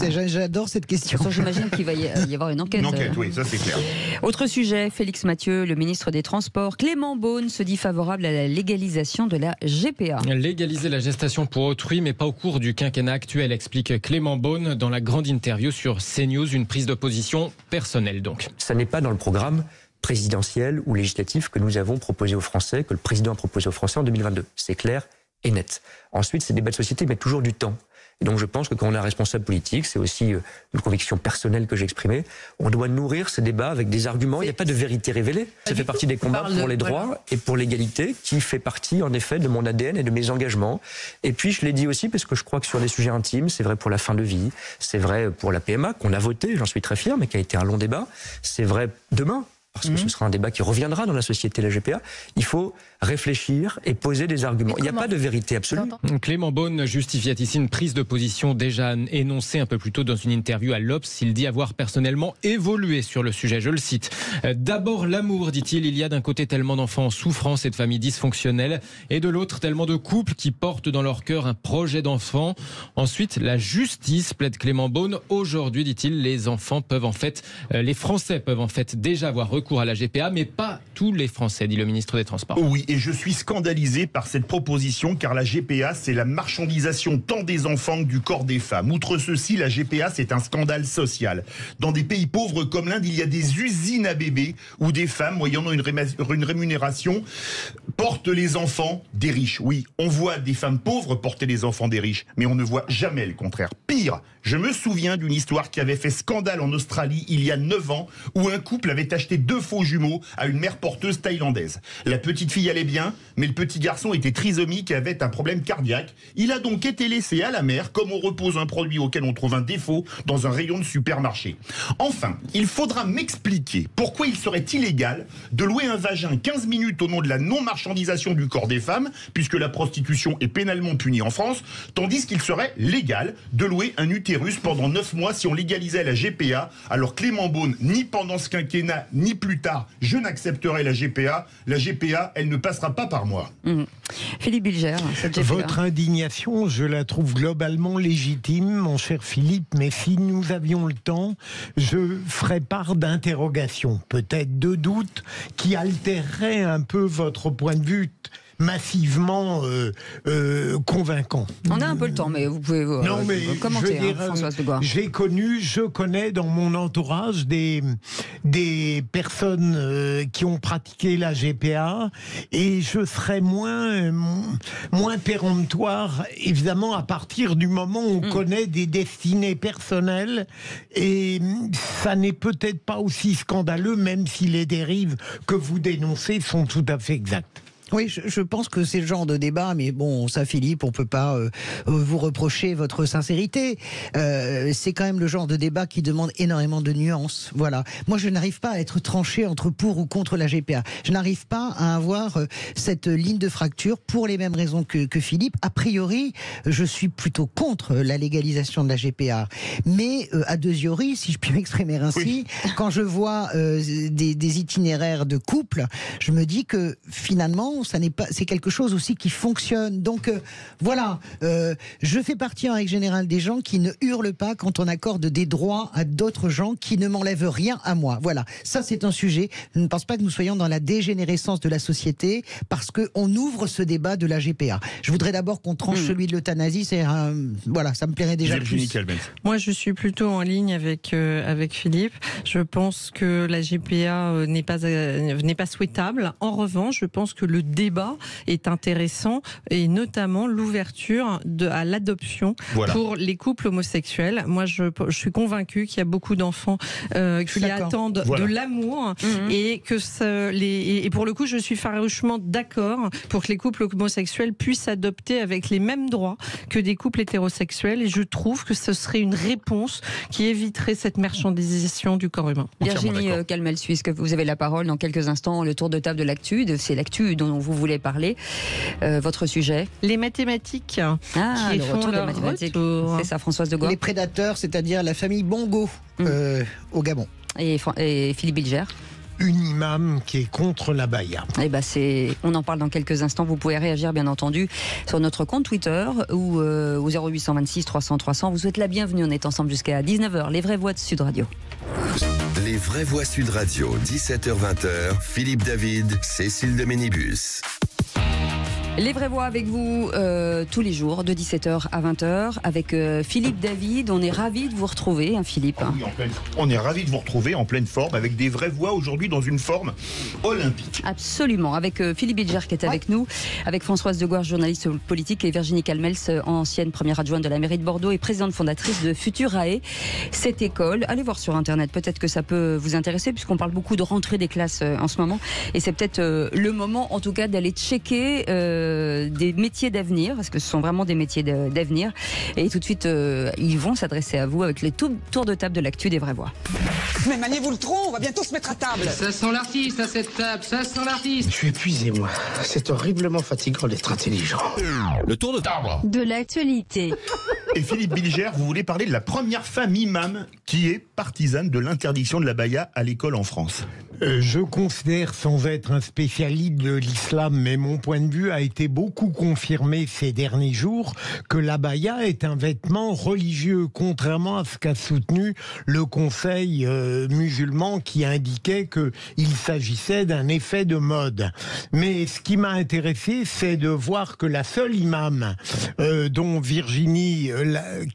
J'adore cette question. J'imagine qu'il va y avoir une enquête. Une enquête, oui, ça c'est clair. Autre sujet, Félix Mathieu, le ministre des Transports, Clément Beaune se dit favorable à la légalisation de la GPA. Légaliser la gestation pour autrui, mais pas au cours du quinquennat actuel, explique Clément Beaune dans la grande interview sur CNews, une prise de position personnelle donc. Ça n'est pas dans le programme présidentiel ou législatif que nous avons proposé aux Français, que le président a proposé aux Français en 2022. C'est clair et net. Ensuite, ces débats de société mettent toujours du temps. Et donc je pense que quand on est un responsable politique, c'est aussi une conviction personnelle que j'ai exprimée, on doit nourrir ce débat avec des arguments. Il n'y a pas de vérité révélée. Ça fait partie des combats pour les droits et pour l'égalité, qui fait partie en effet de mon ADN et de mes engagements. Et puis je l'ai dit aussi parce que je crois que sur les sujets intimes, c'est vrai pour la fin de vie, c'est vrai pour la PMA qu'on a voté, j'en suis très fier, mais qui a été un long débat. C'est vrai demain, parce que ce sera un débat qui reviendra dans la société, la GPA. Il faut réfléchir et poser des arguments. Il n'y a pas de vérité absolue. Clément Beaune justifiait ici une prise de position déjà énoncée un peu plus tôt dans une interview à l'Obs. Il dit avoir personnellement évolué sur le sujet. Je le cite. D'abord l'amour, dit-il. Il y a d'un côté tellement d'enfants en souffrance et de familles dysfonctionnelles, et de l'autre tellement de couples qui portent dans leur cœur un projet d'enfant. Ensuite, la justice, plaide Clément Beaune. Aujourd'hui, dit-il, les Français peuvent en fait déjà avoir recours à la GPA, mais pas tous les Français, dit le ministre des Transports. Oui, et je suis scandalisé par cette proposition, car la GPA, c'est la marchandisation tant des enfants que du corps des femmes. Outre ceci, la GPA, c'est un scandale social. Dans des pays pauvres comme l'Inde, il y a des usines à bébés où des femmes, moyennant une rémunération, portent les enfants des riches. Oui, on voit des femmes pauvres porter les enfants des riches, mais on ne voit jamais le contraire. Pire, je me souviens d'une histoire qui avait fait scandale en Australie il y a 9 ans, où un couple avait acheté 2 faux jumeaux à une mère porteuse thaïlandaise. La petite fille allait bien, mais le petit garçon était trisomique et avait un problème cardiaque. Il a donc été laissé à la mère, comme on repose un produit auquel on trouve un défaut dans un rayon de supermarché. Enfin, il faudra m'expliquer pourquoi il serait illégal de louer un vagin 15 minutes au nom de la non-marchandisation du corps des femmes, puisque la prostitution est pénalement punie en France, tandis qu'il serait légal de louer un utérus pendant 9 mois si on légalisait la GPA. Alors Clément Beaune, ni pendant ce quinquennat, ni plus tard, je n'accepterai la GPA. La GPA, elle ne passera pas par moi. Philippe Bilger, cette GPA. Votre indignation, je la trouve globalement légitime, mon cher Philippe, mais si nous avions le temps, je ferais part d'interrogations, peut-être de doutes, qui altéreraient un peu votre point de vue massivement convaincant. On a un peu le temps, mais vous pouvez commenter, Françoise de Gois. Je connais dans mon entourage des personnes qui ont pratiqué la GPA, et je serais moins péremptoire, évidemment, à partir du moment où on connaît des destinées personnelles, et ça n'est peut-être pas aussi scandaleux, même si les dérives que vous dénoncez sont tout à fait exactes. Oui, je pense que c'est le genre de débat, mais bon, ça, Philippe, on peut pas vous reprocher votre sincérité. C'est quand même le genre de débat qui demande énormément de nuances. Voilà. Moi, je n'arrive pas à être tranché entre pour ou contre la GPA. Je n'arrive pas à avoir cette ligne de fracture pour les mêmes raisons que Philippe. A priori, je suis plutôt contre la légalisation de la GPA. Mais a deuxiori, si je puis m'exprimer ainsi, quand je vois des itinéraires de couple, je me dis que finalement, c'est quelque chose aussi qui fonctionne. Donc voilà, je fais partie en règle générale des gens qui ne hurlent pas quand on accorde des droits à d'autres gens qui ne m'enlèvent rien à moi. Voilà, ça c'est un sujet. Je ne pense pas que nous soyons dans la dégénérescence de la société parce qu'on ouvre ce débat de la GPA. Je voudrais d'abord qu'on tranche celui de l'euthanasie. Voilà, ça me plairait déjà plus. Moi, je suis plutôt en ligne avec Philippe. Je pense que la GPA n'est pas souhaitable. En revanche, je pense que le débat est intéressant, et notamment l'ouverture à l'adoption pour les couples homosexuels. Moi, je suis convaincue qu'il y a beaucoup d'enfants qui attendent de l'amour, et et pour le coup, je suis farouchement d'accord pour que les couples homosexuels puissent adopter avec les mêmes droits que des couples hétérosexuels, et je trouve que ce serait une réponse qui éviterait cette marchandisation du corps humain. Virginie Calmel-Suisse, que vous avez la parole dans quelques instants. Le tour de table de l'actu, c'est l'actu dont vous voulez parler. Votre sujet ? Les mathématiques. Qui le retour des mathématiques. C'est ça, Françoise de Gois. Les prédateurs, c'est-à-dire la famille Bongo au Gabon. Et Philippe Bilger ? Une imam qui est contre la baya. On en parle dans quelques instants. Vous pouvez réagir, bien entendu, sur notre compte Twitter ou au 0826 300 300. Vous souhaitez la bienvenue. On est ensemble jusqu'à 19h. Les vraies voix de Sud Radio. Les vraies voix Sud Radio, 17h-20h. Philippe David, Cécile de Ménibus. Les vraies voix avec vous tous les jours de 17h à 20h avec Philippe David. On est ravis de vous retrouver, hein, Philippe. Oui, on est ravis de vous retrouver en pleine forme avec des vraies voix aujourd'hui dans une forme olympique. Absolument, avec Philippe Bilger qui est avec nous, avec Françoise Degouard, journaliste politique, et Virginie Calmels, ancienne première adjointe de la mairie de Bordeaux et présidente fondatrice de Futurae, cette école. Allez voir sur Internet, peut-être que ça peut vous intéresser puisqu'on parle beaucoup de rentrée des classes en ce moment. Et c'est peut-être le moment, en tout cas, d'aller checker des métiers d'avenir, parce que ce sont vraiment des métiers d'avenir. Et tout de suite, ils vont s'adresser à vous avec les tours de table de l'actu des vraies voix. Mais maniez-vous le tronc, on va bientôt se mettre à table. Ça sent l'artiste à cette table, ça sent l'artiste. Je suis épuisé, moi. C'est horriblement fatigant d'être intelligent. Le tour de table de l'actualité. Et Philippe Bilger, vous voulez parler de la première femme imam qui est partisane de l'interdiction de la baya à l'école en France. Je considère, sans être un spécialiste de l'islam, mais mon point de vue a été beaucoup confirmé ces derniers jours, que l'abaya est un vêtement religieux, contrairement à ce qu'a soutenu le Conseil musulman qui indiquait qu'il s'agissait d'un effet de mode. Mais ce qui m'a intéressé, c'est de voir que la seule imam dont Virginie,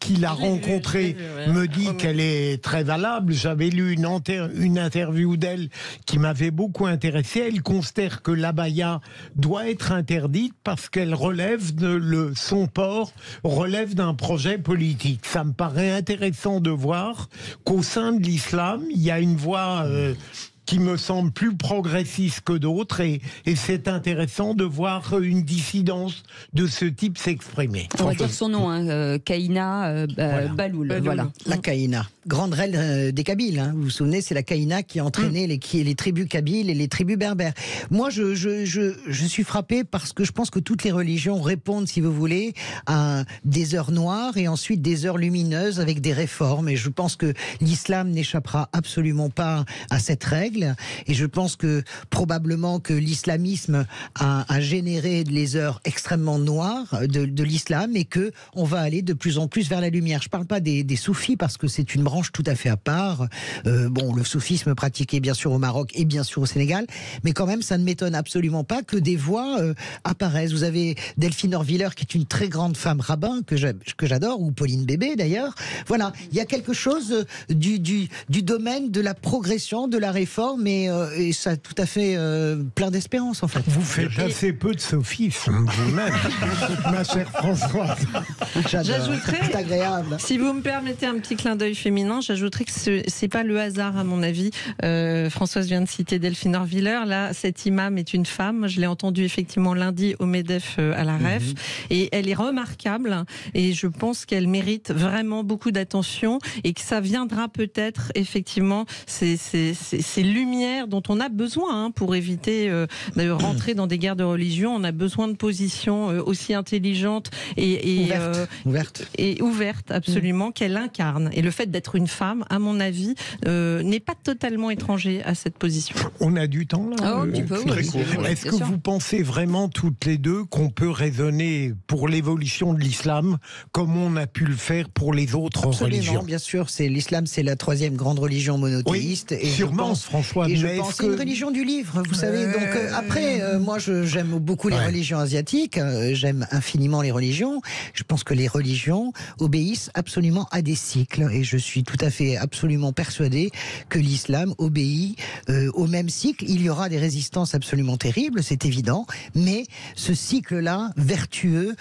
qui l'a rencontrée, me dit qu'elle est très valable. J'avais lu une interview d'elle qui m'avait beaucoup intéressé. Elle considère que l'abaya doit être interdite parce qu'elle relève son port relève d'un projet politique. Ça me paraît intéressant de voir qu'au sein de l'islam, il y a une voie qui me semble plus progressiste que d'autres, et c'est intéressant de voir une dissidence de ce type s'exprimer. On va dire son nom, Kaïna Baloul. Voilà. La Kaïna, grande reine des Kabyles. Hein. Vous vous souvenez, c'est la Kaïna qui a entraîné les tribus kabyles et les tribus berbères. Moi, je suis frappé parce que je pense que toutes les religions répondent, si vous voulez, à des heures noires et ensuite des heures lumineuses avec des réformes. Et je pense que l'islam n'échappera absolument pas à cette règle. Et je pense que probablement que l'islamisme a généré les heures extrêmement noires de l'islam et que on va aller de plus en plus vers la lumière. Je ne parle pas des soufis parce que c'est une branche tout à fait à part. Le soufisme pratiqué bien sûr au Maroc et bien sûr au Sénégal, mais quand même ça ne m'étonne absolument pas que des voix apparaissent. Vous avez Delphine Orviller qui est une très grande femme rabbin que j'adore, ou Pauline Bébé d'ailleurs. Voilà, il y a quelque chose du domaine de la progression, de la réforme. Mais ça a tout à fait plein d'espérance en fait. Vous faites assez peu de sophisme vous-même, ma chère Françoise. J'ajouterais, c'est agréable. Si vous me permettez un petit clin d'œil féminin, j'ajouterais que c'est pas le hasard à mon avis. Françoise vient de citer Delphine Orviller. Là, cette imam est une femme. Je l'ai entendue effectivement lundi au MEDEF à la REF, et elle est remarquable. Et je pense qu'elle mérite vraiment beaucoup d'attention et que ça viendra peut-être effectivement ces lumière dont on a besoin pour éviter de rentrer dans des guerres de religion. On a besoin de positions aussi intelligentes et ouvertes absolument, qu'elle incarne. Et le fait d'être une femme, à mon avis, n'est pas totalement étranger à cette position. On a du temps là. Un petit peu, oui. Est-ce que vous pensez vraiment toutes les deux qu'on peut raisonner pour l'évolution de l'islam comme on a pu le faire pour les autres religions? Bien sûr. L'islam, c'est la troisième grande religion monothéiste. Oui, et sûrement, François. Et je pense que c'est une religion du livre, vous savez. Donc après, moi, j'aime beaucoup les religions asiatiques. J'aime infiniment les religions. Je pense que les religions obéissent absolument à des cycles. Et je suis tout à fait, absolument persuadé que l'islam obéit au même cycle. Il y aura des résistances absolument terribles, c'est évident. Mais ce cycle-là, vertueux,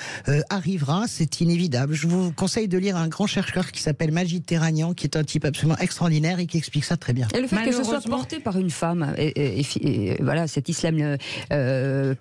arrivera, c'est inévitable. Je vous conseille de lire un grand chercheur qui s'appelle Majid Terranian, qui est un type absolument extraordinaire et qui explique ça très bien. Et le fait que ce soit porté par une femme, et voilà, cet islam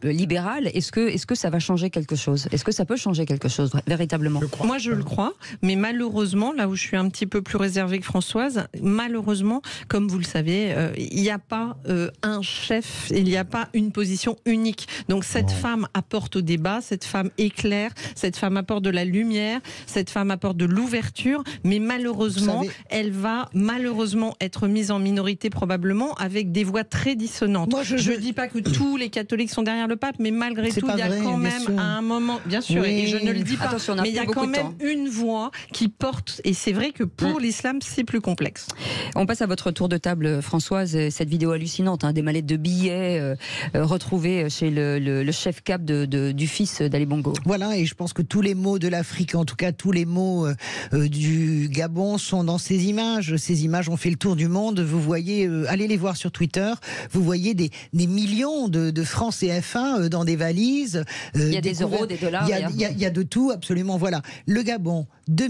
libéral, est-ce que ça va changer quelque chose? Est-ce que ça peut changer quelque chose, véritablement? Moi, je le crois, mais malheureusement, là où je suis un petit peu plus réservée que Françoise, malheureusement, comme vous le savez, il n'y a pas un chef, il n'y a pas une position unique. Donc cette femme apporte au débat, cette femme éclaire, cette femme apporte de la lumière, cette femme apporte de l'ouverture, mais malheureusement, elle va malheureusement être mise en minorité probablement, évidemment avec des voix très dissonantes. Moi, je dis pas que tous les catholiques sont derrière le pape, mais malgré C'est tout, pas il y a vrai, quand bien même sûr. à un moment, bien sûr, Oui. et je ne le dis pas, Attention, on a mais il y a plus quand beaucoup de même temps. une voix qui porte, et c'est vrai que pour l'islam, c'est plus complexe. On passe à votre tour de table, Françoise. Cette vidéo hallucinante, des mallettes de billets retrouvées chez le chef cap du fils d'Ali Bongo. Voilà, et je pense que tous les mots de l'Afrique, en tout cas tous les mots du Gabon sont dans ces images. Ces images ont fait le tour du monde. Vous voyez, allez les voir sur Twitter, vous voyez des millions de francs CFA dans des valises. Il y a des euros, des dollars. Il y a de tout, absolument. Voilà. Le Gabon, 2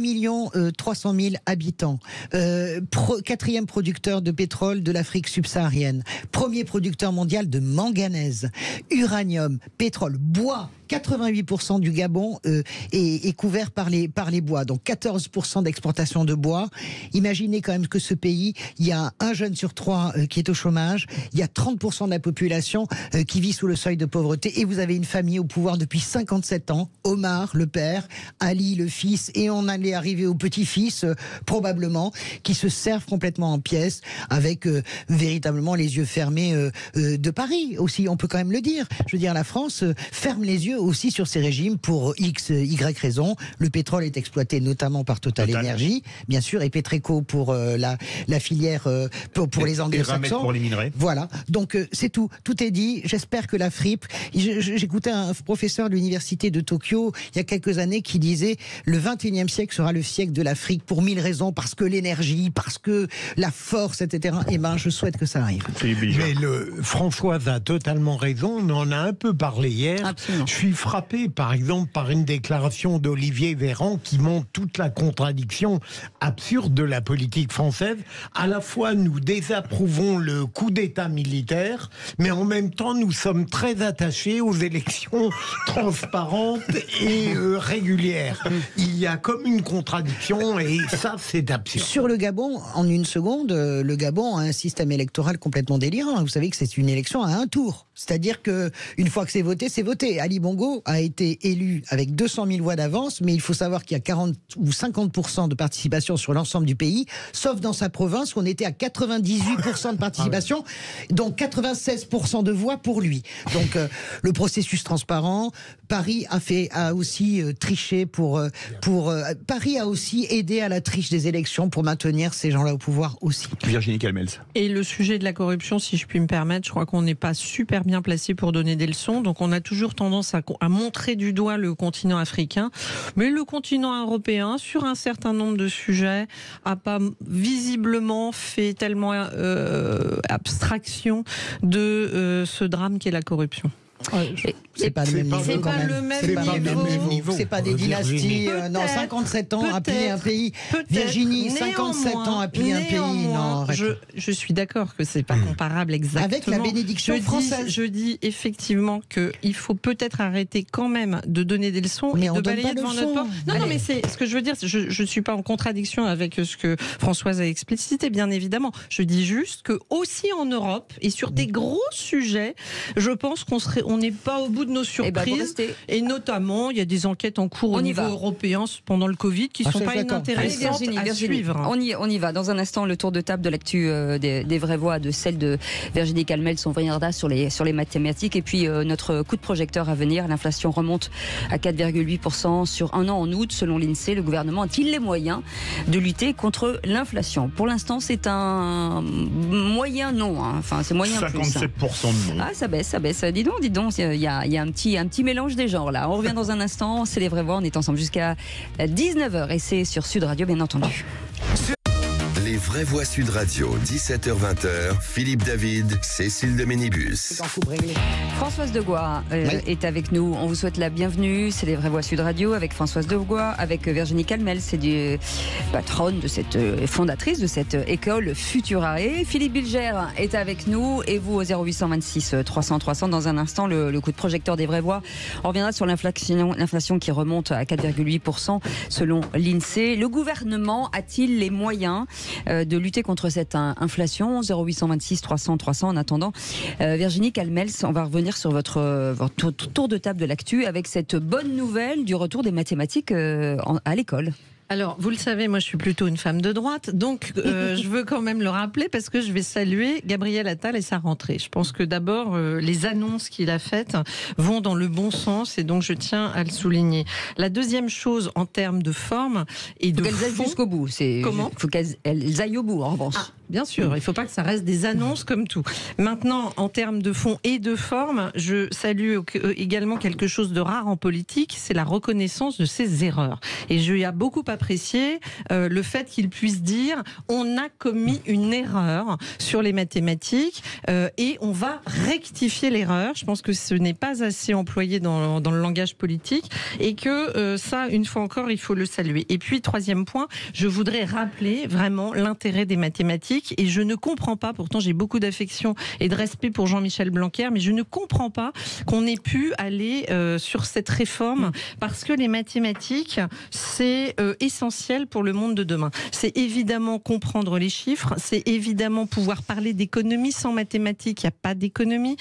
300 000 habitants. Quatrième producteur de pétrole de l'Afrique subsaharienne. Premier producteur mondial de manganèse, uranium, pétrole, bois. 88% du Gabon est couvert par les bois, donc 14% d'exportation de bois. Imaginez quand même que ce pays, il y a un jeune sur 3 qui est au chômage, il y a 30% de la population qui vit sous le seuil de pauvreté, et vous avez une famille au pouvoir depuis 57 ans, Omar, le père, Ali, le fils, et on allait arriver au petit-fils, probablement, qui se servent complètement en pièces, avec véritablement les yeux fermés de Paris aussi, on peut quand même le dire. Je veux dire, la France ferme les yeux aussi sur ces régimes pour X, Y raison. Le pétrole est exploité notamment par Total Energy, bien sûr, et Petreco pour la filière pour les anglo-saxons. Pour les minerais. Voilà, donc c'est tout. Tout est dit. J'espère que la fripe... J'écoutais un professeur de l'université de Tokyo il y a quelques années qui disait le 21e siècle sera le siècle de l'Afrique pour 1000 raisons, parce que l'énergie, parce que la force, etc. Eh ben, je souhaite que ça arrive. Mais Françoise a totalement raison. On en a un peu parlé hier. Absolument. Je suis frappé, par exemple, par une déclaration d'Olivier Véran qui montre toute la contradiction absurde de la politique française. À la fois, nous désapprouvons le coup d'État militaire, mais en même temps, nous sommes très attachés aux élections transparentes et régulières. Il y a comme une contradiction, et ça, c'est absurde. Sur le Gabon, en une seconde, le Gabon a un système électoral complètement délirant. Vous savez que c'est une élection à un tour. C'est-à-dire qu'une fois que c'est voté, c'est voté. Ali Bongo a été élu avec 200 000 voix d'avance, mais il faut savoir qu'il y a 40 ou 50% de participation sur l'ensemble du pays, sauf dans sa province où on était à 98% de participation, donc 96% de voix pour lui. Donc le processus transparent, Paris a aussi triché Paris a aussi aidé à la triche des élections pour maintenir ces gens-là au pouvoir aussi. Virginie Calmels. Et le sujet de la corruption, si je puis me permettre, je crois qu'on n'est pas super bien placé pour donner des leçons. Donc on a toujours tendance à montrer du doigt le continent africain. Mais le continent européen, sur un certain nombre de sujets, n'a pas visiblement fait tellement abstraction de ce drame qu'est la corruption. C'est pas le même niveau. C'est pas le même niveau. C'est pas des dynasties. Non, 57 ans à piller un pays. Virginie, 57 ans à piller un pays. Non, je suis d'accord que c'est pas comparable exactement. Avec la bénédiction française. Je dis effectivement qu'il faut peut-être arrêter quand même de donner des leçons et de balayer devant notre porte. Non, mais c'est ce que je veux dire. Je ne suis pas en contradiction avec ce que Françoise a explicité, bien évidemment. Je dis juste que aussi en Europe et sur des gros sujets, je pense on n'est pas au bout de nos surprises. Et notamment, il y a des enquêtes en cours au niveau européen pendant le Covid qui ne sont pas inintéressantes à suivre. On y va. Dans un instant, le tour de table de l'actu des vraies voix, de celle de Virginie Calmels, son Vrignarda sur les mathématiques. Et puis notre coup de projecteur à venir. L'inflation remonte à 4,8% sur un an en août. Selon l'INSEE, le gouvernement a-t-il les moyens de lutter contre l'inflation? Pour l'instant, c'est un moyen non. Enfin, c'est moyen 57% de non. Ah, ça baisse. Dis donc, il y a un petit mélange des genres là. On revient dans un instant, c'est les vraies voix, on est ensemble jusqu'à 19h et c'est sur Sud Radio bien entendu. Les vraies voix Sud Radio, 17h-20h, Philippe David, Cécile de Ménibus. Françoise Degois est avec nous, on vous souhaite la bienvenue, c'est les vraies voix Sud Radio avec Françoise Degois, avec Virginie Calmels, c'est du patronne de cette fondatrice de cette école Futurae. Philippe Bilger est avec nous et vous au 0826 300 300 dans un instant, le coup de projecteur des vraies voix. On reviendra sur l'inflation qui remonte à 4,8% selon l'INSEE. Le gouvernement a-t-il les moyens de lutter contre cette inflation? 0826 300 300 en attendant. Virginie Calmels, on va revenir sur votre tour de table de l'actu avec cette bonne nouvelle du retour des mathématiques à l'école. Alors, vous le savez, moi je suis plutôt une femme de droite, donc je veux quand même le rappeler parce que je vais saluer Gabriel Attal et sa rentrée. Je pense que d'abord, les annonces qu'il a faites vont dans le bon sens et donc je tiens à le souligner. La deuxième chose en termes de forme et de qu'elles aillent jusqu'au bout. Comment ? Il faut qu'elles aillent au bout, en revanche. Ah, bien sûr, il ne faut pas que ça reste des annonces comme tout. Maintenant, en termes de fond et de forme, je salue également quelque chose de rare en politique, c'est la reconnaissance de ses erreurs. Et je lui ai beaucoup apprécié le fait qu'il puisse dire on a commis une erreur sur les mathématiques et on va rectifier l'erreur. Je pense que ce n'est pas assez employé dans le langage politique et que ça, une fois encore, il faut le saluer. Et puis, troisième point, je voudrais rappeler vraiment l'intérêt des mathématiques et je ne comprends pas, pourtant j'ai beaucoup d'affection et de respect pour Jean-Michel Blanquer, mais je ne comprends pas qu'on ait pu aller sur cette réforme parce que les mathématiques, c'est essentiel pour le monde de demain. C'est évidemment comprendre les chiffres, c'est évidemment pouvoir parler d'économie. Sans mathématiques, il n'y a pas d'économie.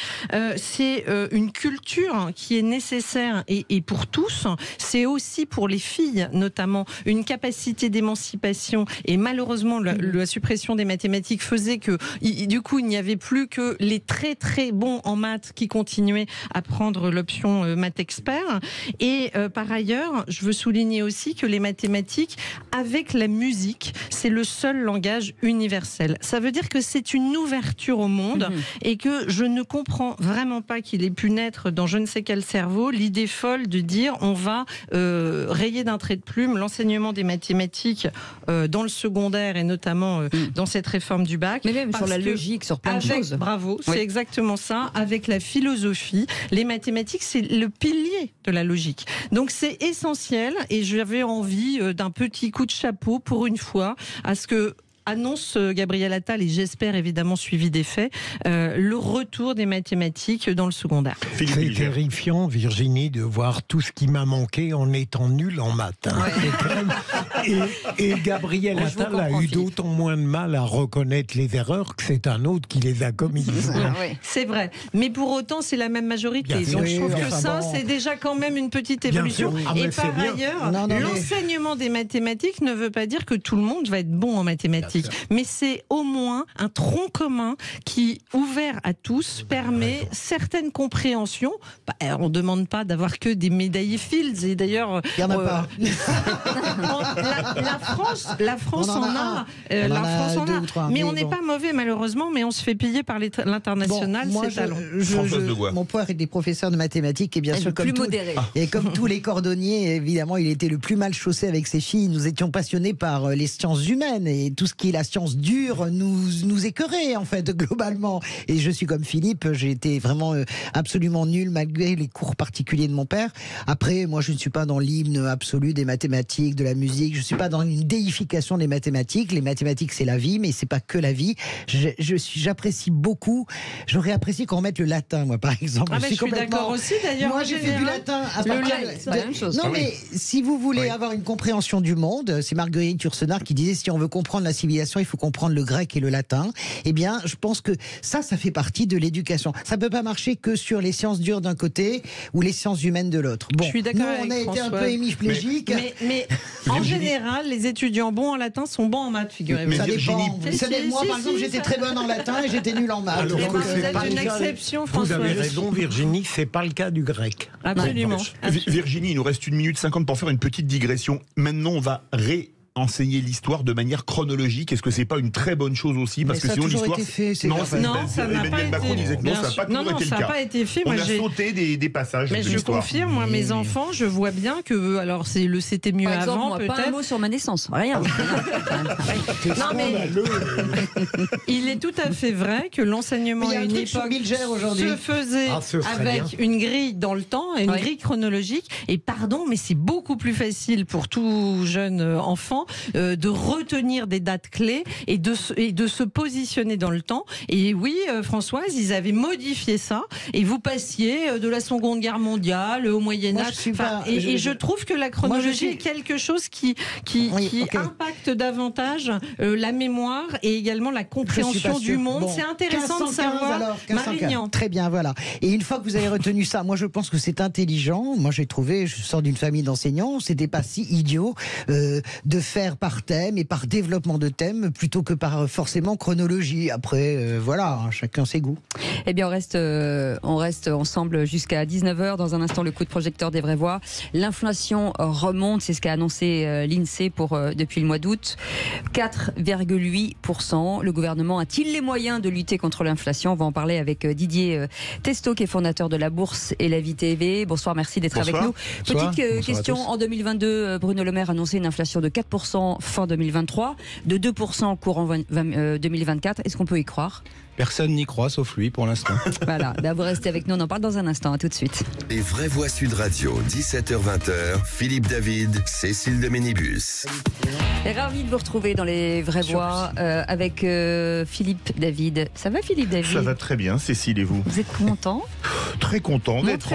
C'est une culture qui est nécessaire et pour tous. C'est aussi pour les filles, notamment, une capacité d'émancipation. Et malheureusement, la suppression des mathématiques faisait que, du coup, il n'y avait plus que les très très bons en maths qui continuaient à prendre l'option maths expert. Et par ailleurs, je veux souligner aussi que les mathématiques, avec la musique, c'est le seul langage universel. Ça veut dire que c'est une ouverture au monde et que je ne comprends vraiment pas qu'il ait pu naître dans je ne sais quel cerveau l'idée folle de dire on va rayer d'un trait de plume l'enseignement des mathématiques dans le secondaire et notamment dans cette réforme du bac. Mais même sur la logique, sur plein de choses. Bravo, c'est exactement ça. Avec la philosophie, les mathématiques, c'est le pilier de la logique. Donc c'est essentiel et j'avais envie d'un petit coup de chapeau pour une fois à ce que annonce Gabriel Attal et j'espère évidemment suivi des faits le retour des mathématiques dans le secondaire. C'est terrifiant, Virginie, de voir tout ce qui m'a manqué en étant nul en maths. Et Gabriel Attal a eu d'autant moins de mal à reconnaître les erreurs que c'est un autre qui les a commises. C'est vrai, mais pour autant c'est la même majorité. Donc je trouve que ça c'est déjà quand même une petite évolution. Et par ailleurs, l'enseignement des mathématiques ne veut pas dire que tout le monde va être bon en mathématiques. Mais c'est au moins un tronc commun qui, ouvert à tous, permet certaines compréhensions. On ne demande pas d'avoir que des médaillés Fields, et d'ailleurs... Il n'y en a pas. La France en a. Mais on n'est pas mauvais, malheureusement, mais on se fait piller par l'international, c'est talent. Mon père était professeur de mathématiques, et bien sûr, comme tous les cordonniers, évidemment, il était le plus mal chaussé avec ses filles. Nous étions passionnés par les sciences humaines, et tout ce qui est la science dure nous écœurait en fait globalement. Et je suis comme Philippe, j'ai été vraiment absolument nul malgré les cours particuliers de mon père. Après, moi je ne suis pas dans l'hymne absolu des mathématiques, de la musique, je suis pas dans une déification des mathématiques. Les mathématiques c'est la vie, mais c'est pas que la vie. J'apprécie beaucoup, j'aurais apprécié qu'on remette le latin, moi par exemple. Je suis d'accord aussi d'ailleurs. Moi j'ai fait du latin à partir c'est la même chose. Non mais si vous voulez avoir une compréhension du monde, c'est Marguerite Yourcenar qui disait si on veut comprendre la civilisation, il faut comprendre le grec et le latin. Eh bien, je pense que ça fait partie de l'éducation. Ça peut pas marcher que sur les sciences dures d'un côté ou les sciences humaines de l'autre. Bon, je suis d'accord nous, on a été un peu hémiplégiques. Mais en général, les étudiants bons en latin sont bons en maths, figurez-vous. Ça dépend. Moi, par exemple, j'étais très bonne en latin et j'étais nulle en maths. Alors que vous êtes une exception, François. Vous avez raison, Virginie, c'est pas le cas du grec. Absolument. Virginie, il nous reste 1 minute 50 pour faire une petite digression. Maintenant, on va enseigner l'histoire de manière chronologique. Est-ce que c'est pas une très bonne chose aussi, parce que sinon l'histoire ça n'a pas été fait. On a sauté des passages. Mais je confirme, moi, mes enfants, je vois bien que alors c'était mieux par exemple, avant. Moi, peut-être. Pas un mot sur ma naissance, rien. Non mais il est tout à fait vrai que l'enseignement à une époque se faisait avec une grille dans le temps, une grille chronologique. Et pardon, mais c'est beaucoup plus facile pour tout jeune enfant gouvernement de retenir des dates clés et de se positionner dans le temps. Et oui, Françoise, ils avaient modifié ça et vous passiez de la Seconde Guerre mondiale au Moyen-Âge. Et je trouve que la chronologie est quelque chose qui impacte davantage la mémoire et également la compréhension du monde. C'est intéressant de savoir. Alors, Marignan. Très bien, voilà. Et une fois que vous avez retenu ça, moi je pense que c'est intelligent. Moi j'ai trouvé, je sors d'une famille d'enseignants, c'était pas si idiot de faire par thème et par développement de thème plutôt que par forcément chronologie. Après, voilà, chacun ses goûts. Eh bien, on reste ensemble jusqu'à 19h. Dans un instant, le coup de projecteur des vraies voix. L'inflation remonte, c'est ce qu'a annoncé l'INSEE depuis le mois d'août. 4,8%. Le gouvernement a-t-il les moyens de lutter contre l'inflation? On va en parler avec Didier Testo, qui est fondateur de la Bourse et la Vie TV. Bonsoir, merci d'être avec nous. Petite question, en 2022, Bruno Le Maire a annoncé une inflation de 4% fin 2023, de 2% courant 2024. Est-ce qu'on peut y croire? Personne n'y croit, sauf lui, pour l'instant. Voilà, vous restez avec nous, on en parle dans un instant, à tout de suite. Les vraies voix Sud Radio, 17h-20h, Philippe David, Cécile de Ménibus. Ravi de vous retrouver dans les vraies voix avec Philippe David. Ça va, Philippe David? Ça va très bien, Cécile, et vous? Vous êtes content? Très content d'être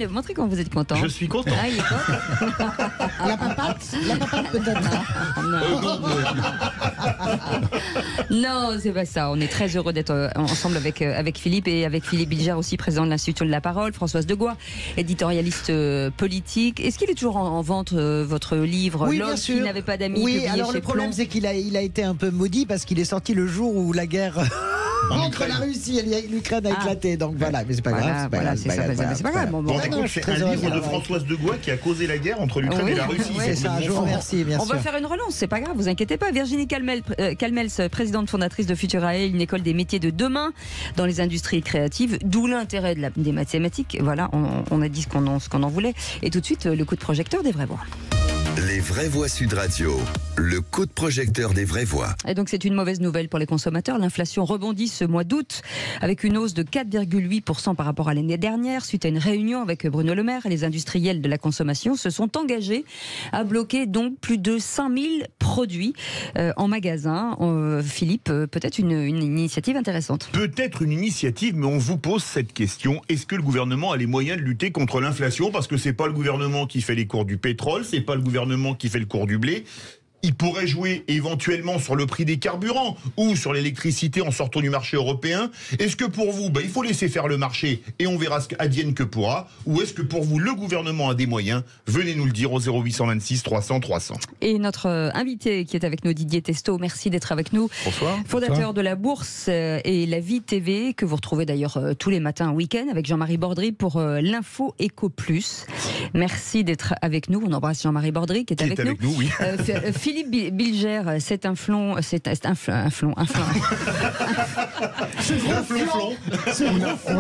montrez quand vous êtes content. Je suis content. Ah, il est content. La papate peut-être. Non, c'est pas ça. On est très heureux d'être ensemble avec Philippe et avec Philippe Bilger aussi, président de l'Institut de la Parole, Françoise Degois, éditorialiste politique. Est-ce qu'il est toujours en vente, votre livre? Oui, L'homme bien sûr. qui n'avait pas d'amis? Oui, alors le problème c'est qu'il a été un peu maudit parce qu'il est sorti le jour où la guerre entre la Russie et l'Ukraine a éclaté. Donc voilà, mais c'est pas grave. C'est pas grave. C'est un livre de Françoise Degois qui a causé la guerre entre l'Ukraine et la Russie. C'est ça, je vous remercie, bien sûr. On va faire une relance, c'est pas grave, vous inquiétez pas. Virginie Calmels, présidente fondatrice de Futurae, une école des métiers de demain dans les industries créatives, d'où l'intérêt des mathématiques. Voilà, on a dit ce qu'on en voulait. Et tout de suite, le coup de projecteur des vraies voix. Les vraies voix Sud Radio, le coup de projecteur des vraies voix. Et donc c'est une mauvaise nouvelle pour les consommateurs. L'inflation rebondit ce mois d'août avec une hausse de 4,8% par rapport à l'année dernière. Suite à une réunion avec Bruno Le Maire, et les industriels de la consommation se sont engagés à bloquer donc plus de 5000 produits en magasin. Philippe, peut-être une initiative intéressante. Peut-être une initiative, mais on vous pose cette question. Est-ce que le gouvernement a les moyens de lutter contre l'inflation? Parce que c'est pas le gouvernement qui fait les cours du pétrole, c'est pas le gouvernement qui fait le cours du blé. Il pourrait jouer éventuellement sur le prix des carburants ou sur l'électricité en sortant du marché européen. Est-ce que pour vous, il faut laisser faire le marché et on verra ce qu'advienne que pourra? Ou est-ce que pour vous, le gouvernement a des moyens? Venez nous le dire au 0826 300 300. Et notre invité qui est avec nous, Didier Testo, merci d'être avec nous. Bonsoir. Fondateur de la Bourse et la Vie TV, que vous retrouvez d'ailleurs tous les matins week-end avec Jean-Marie Bordry pour l'Info Éco Plus. Merci d'être avec nous. On embrasse Jean-Marie Bordry qui est avec nous. Oui. Philippe Bilger, c'est un flon. On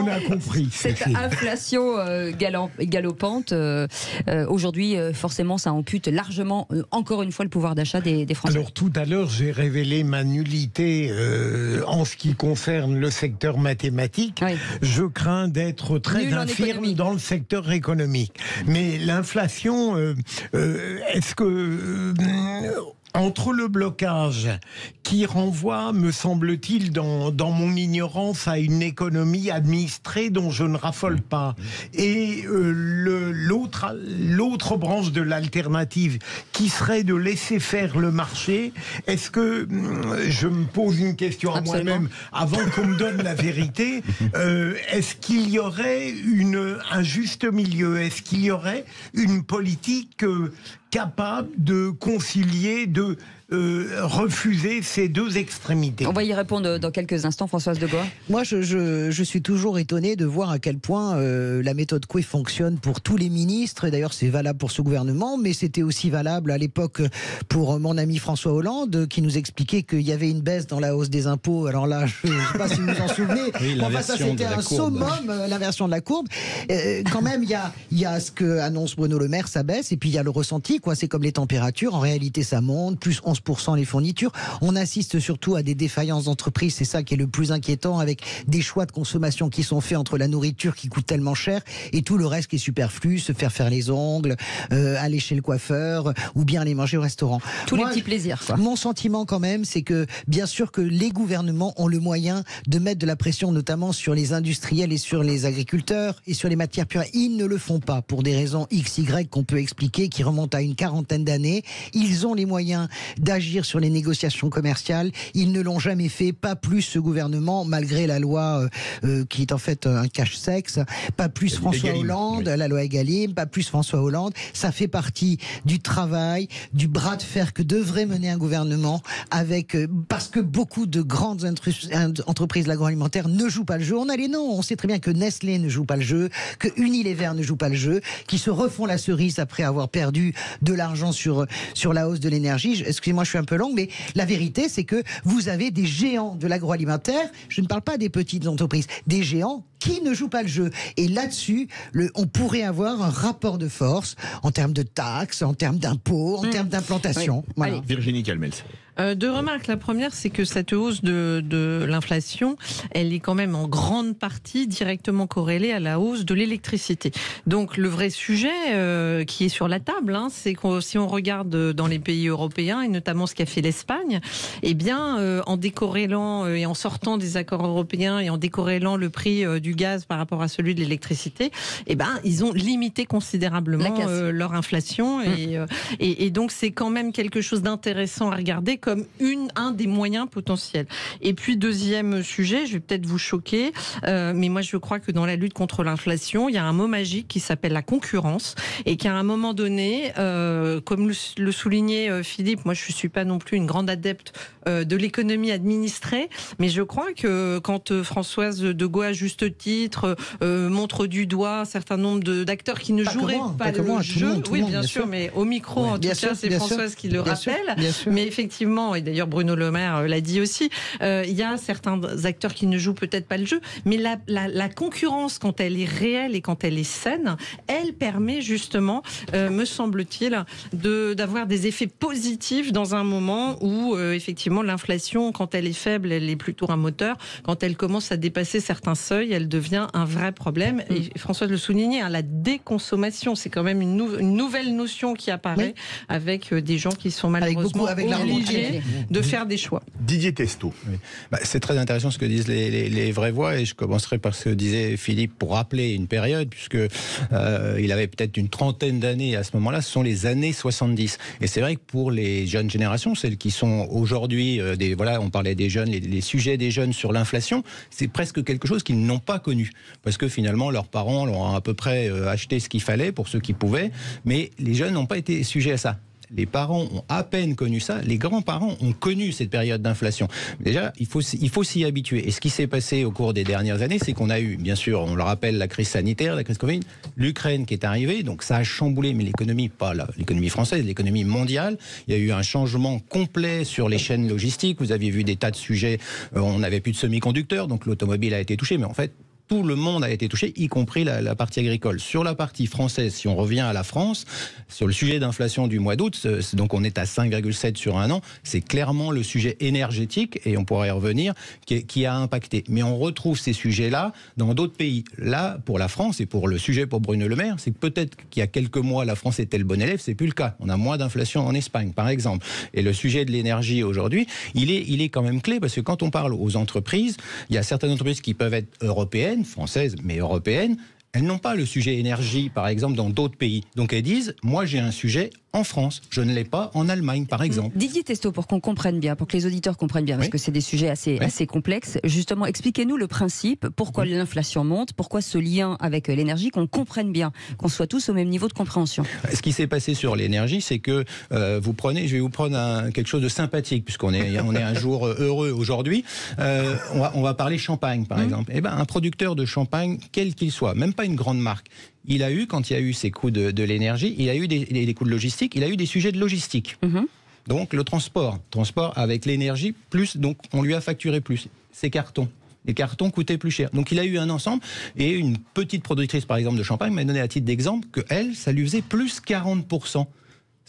a compris. Cette inflation galopante, aujourd'hui, forcément, ça ampute largement, encore une fois, le pouvoir d'achat des Français. Alors, tout à l'heure, j'ai révélé ma nullité en ce qui concerne le secteur mathématique. Oui. Je crains d'être très infirme dans le secteur économique. Mais l'inflation, est-ce que... entre le blocage qui renvoie, me semble-t-il, dans mon ignorance, à une économie administrée dont je ne raffole pas, et l'autre branche de l'alternative qui serait de laisser faire le marché, est-ce que, je me pose une question à moi-même avant qu'on me donne la vérité, est-ce qu'il y aurait un juste milieu? Est-ce qu'il y aurait une politique capable de concilier, de refuser ces deux extrémités? On va y répondre dans quelques instants, Françoise Degois. Moi, je suis toujours étonné de voir à quel point la méthode Coué fonctionne pour tous les ministres. Et d'ailleurs, c'est valable pour ce gouvernement, mais c'était aussi valable à l'époque pour mon ami François Hollande, qui nous expliquait qu'il y avait une baisse dans la hausse des impôts. Alors là, je ne sais pas si vous vous en souvenez. Oui, enfin, ça, c'était un summum, l'inversion de la courbe. Quand même, il y a ce que annonce Bruno Le Maire, ça baisse, et puis il y a le ressenti, quoi. C'est comme les températures. En réalité, ça monte. Plus on 11% les fournitures. On assiste surtout à des défaillances d'entreprises, c'est ça qui est le plus inquiétant, avec des choix de consommation qui sont faits entre la nourriture qui coûte tellement cher et tout le reste qui est superflu, se faire les ongles, aller chez le coiffeur ou bien aller manger au restaurant. Les petits plaisirs, quoi. Mon sentiment quand même, c'est que bien sûr que les gouvernements ont le moyen de mettre de la pression notamment sur les industriels et sur les agriculteurs et sur les matières premières. Ils ne le font pas pour des raisons X, Y qu'on peut expliquer, qui remontent à une quarantaine d'années. Ils ont les moyens d'agir sur les négociations commerciales. Ils ne l'ont jamais fait, pas plus ce gouvernement, malgré la loi qui est en fait un cache-sexe, pas plus François Hollande, la loi Egalim, pas plus François Hollande. Ça fait partie du travail, du bras de fer que devrait mener un gouvernement avec, parce que beaucoup de grandes entreprises de l'agroalimentaire ne jouent pas le jeu. On a les noms, on sait très bien que Nestlé ne joue pas le jeu, que Unilever ne joue pas le jeu, qui se refont la cerise après avoir perdu de l'argent sur la hausse de l'énergie. Excusez-moi, je suis un peu longue, mais la vérité, c'est que vous avez des géants de l'agroalimentaire, je ne parle pas des petites entreprises, des géants qui ne jouent pas le jeu. Et là-dessus, on pourrait avoir un rapport de force en termes de taxes, en termes d'impôts, en termes d'implantation. Oui. Voilà. Virginie Calmels. Deux remarques. La première, c'est que cette hausse de l'inflation, elle est quand même en grande partie directement corrélée à la hausse de l'électricité. Donc le vrai sujet qui est sur la table, c'est que si on regarde dans les pays européens, et notamment ce qu'a fait l'Espagne, eh bien, en décorrélant et en sortant des accords européens et en décorrélant le prix du gaz par rapport à celui de l'électricité, eh ben, ils ont limité considérablement leur inflation. Et donc c'est quand même quelque chose d'intéressant à regarder comme un des moyens potentiels. Et puis deuxième sujet, je vais peut-être vous choquer, mais moi je crois que dans la lutte contre l'inflation, il y a un mot magique qui s'appelle la concurrence, et qu'à un moment donné, comme le soulignait Philippe, moi je ne suis pas non plus une grande adepte de l'économie administrée, mais je crois que quand Françoise de Gaulle, à juste titre, montre du doigt un certain nombre d'acteurs qui ne joueraient pas le jeu, oui bien sûr, mais au micro en tout cas c'est Françoise qui le rappelle, mais effectivement, et d'ailleurs Bruno Le Maire l'a dit aussi, il y a certains acteurs qui ne jouent peut-être pas le jeu, mais la concurrence, quand elle est réelle et quand elle est saine, elle permet justement, me semble-t-il, d'avoir des effets positifs dans un moment où effectivement l'inflation, quand elle est faible, elle est plutôt un moteur. Quand elle commence à dépasser certains seuils, elle devient un vrai problème. Et Françoise le soulignait, la déconsommation, c'est quand même une nouvelle notion qui apparaît avec des gens qui sont malheureusement obligés de faire des choix. Didier Testo. Oui. C'est très intéressant ce que disent les vraies voix, et je commencerai par ce que disait Philippe pour rappeler une période, puisque il avait peut-être une trentaine d'années à ce moment-là, ce sont les années 70. Et c'est vrai que pour les jeunes générations, celles qui sont aujourd'hui, on parlait des jeunes, les sujets des jeunes sur l'inflation, c'est presque quelque chose qu'ils n'ont pas connu, parce que finalement leurs parents leur ont à peu près acheté ce qu'il fallait pour ceux qui pouvaient, mais les jeunes n'ont pas été sujets à ça. Les parents ont à peine connu ça, les grands-parents ont connu cette période d'inflation. Déjà, il faut s'y habituer. Et ce qui s'est passé au cours des dernières années, c'est qu'on a eu, bien sûr, on le rappelle, la crise sanitaire, la crise Covid, l'Ukraine qui est arrivée, donc ça a chamboulé, mais l'économie, pas l'économie française, l'économie mondiale. Il y a eu un changement complet sur les chaînes logistiques. Vous aviez vu des tas de sujets, on n'avait plus de semi-conducteurs, donc l'automobile a été touchée, mais en fait, tout le monde a été touché, y compris la partie agricole. Sur la partie française, si on revient à la France, sur le sujet d'inflation du mois d'août, donc on est à 5,7 sur un an, c'est clairement le sujet énergétique, et on pourrait y revenir, qui a impacté. Mais on retrouve ces sujets-là dans d'autres pays. Là, pour la France, et pour le sujet pour Bruno Le Maire, c'est que peut-être qu'il y a quelques mois, la France était le bon élève, c'est plus le cas. On a moins d'inflation en Espagne, par exemple. Et le sujet de l'énergie aujourd'hui, il est quand même clé, parce que quand on parle aux entreprises, il y a certaines entreprises qui peuvent être européennes, françaises, mais européennes, elles n'ont pas le sujet énergie, par exemple, dans d'autres pays. Donc elles disent, moi j'ai un sujet en France, je ne l'ai pas en Allemagne, par exemple. Didier Testo, pour qu'on comprenne bien, pour que les auditeurs comprennent bien, parce que c'est des sujets assez complexes, justement, expliquez-nous le principe, pourquoi l'inflation monte, pourquoi ce lien avec l'énergie, qu'on comprenne bien, qu'on soit tous au même niveau de compréhension. Ce qui s'est passé sur l'énergie, c'est que je vais vous prendre quelque chose de sympathique, puisqu'on est un jour heureux aujourd'hui. On va parler champagne, par exemple. Eh ben, un producteur de champagne, quel qu'il soit, même pas une grande marque, il a eu, quand il y a eu ces coûts de l'énergie, il a eu des coûts de logistique, il a eu des sujets de logistique. Donc le transport avec l'énergie, plus, donc on lui a facturé plus. Ces cartons. Les cartons coûtaient plus cher. Donc il a eu un ensemble, et une petite productrice, par exemple, de champagne m'a donné à titre d'exemple que elle, ça lui faisait plus 40%.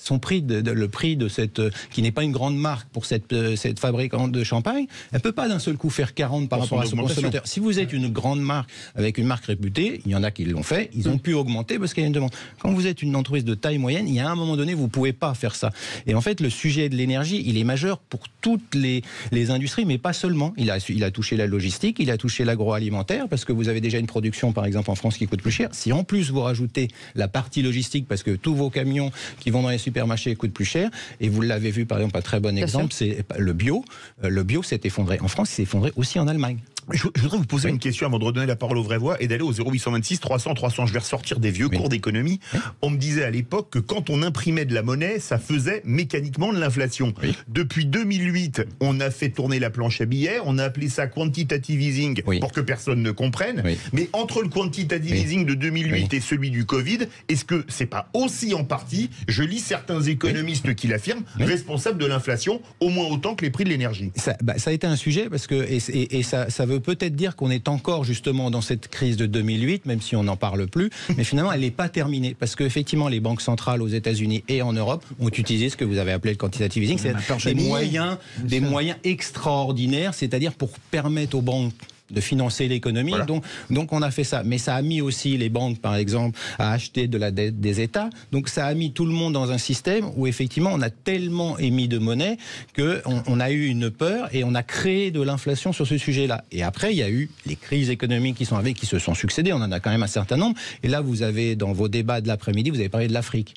le prix de cette, qui n'est pas une grande marque pour cette fabricante de champagne, elle ne peut pas d'un seul coup faire 40 par rapport à son consommateur. Si vous êtes une grande marque avec une marque réputée, il y en a qui l'ont fait, ils ont pu augmenter parce qu'il y a une demande. Quand vous êtes une entreprise de taille moyenne, il y a un moment donné, vous ne pouvez pas faire ça. Et en fait, le sujet de l'énergie, il est majeur pour toutes les industries, mais pas seulement. Il a touché la logistique, il a touché l'agroalimentaire, parce que vous avez déjà une production, par exemple, en France qui coûte plus cher. Si en plus vous rajoutez la partie logistique, parce que tous vos camions qui vont dans les supermarchés coûtent plus cher, et vous l'avez vu, par exemple, un très bon exemple, c'est le bio. Le bio s'est effondré en France, il s'est effondré aussi en Allemagne. Je voudrais vous poser une question avant de redonner la parole aux vraies voix et d'aller au 0826 300 300. Je vais ressortir des vieux cours d'économie. On me disait à l'époque que quand on imprimait de la monnaie, ça faisait mécaniquement de l'inflation. Depuis 2008, on a fait tourner la planche à billets, on a appelé ça quantitative easing pour que personne ne comprenne. Mais entre le quantitative easing de 2008 et celui du Covid, est-ce que c'est pas aussi en partie, je lis certains économistes qui l'affirment, responsable de l'inflation au moins autant que les prix de l'énergie? Ça a été un sujet parce que et ça veut peut-être dire qu'on est encore justement dans cette crise de 2008, même si on n'en parle plus, mais finalement elle n'est pas terminée parce qu'effectivement les banques centrales aux États-Unis et en Europe ont utilisé ce que vous avez appelé le quantitative easing, c'est des moyens extraordinaires, c'est-à-dire pour permettre aux banques de financer l'économie. Voilà. Donc on a fait ça. Mais ça a mis aussi les banques, par exemple, à acheter de la dette des États. Donc ça a mis tout le monde dans un système où effectivement on a tellement émis de monnaie qu'on a eu une peur et on a créé de l'inflation sur ce sujet-là. Et après, il y a eu les crises économiques qui se sont succédées. On en a quand même un certain nombre. Et là, vous avez, dans vos débats de l'après-midi, vous avez parlé de l'Afrique.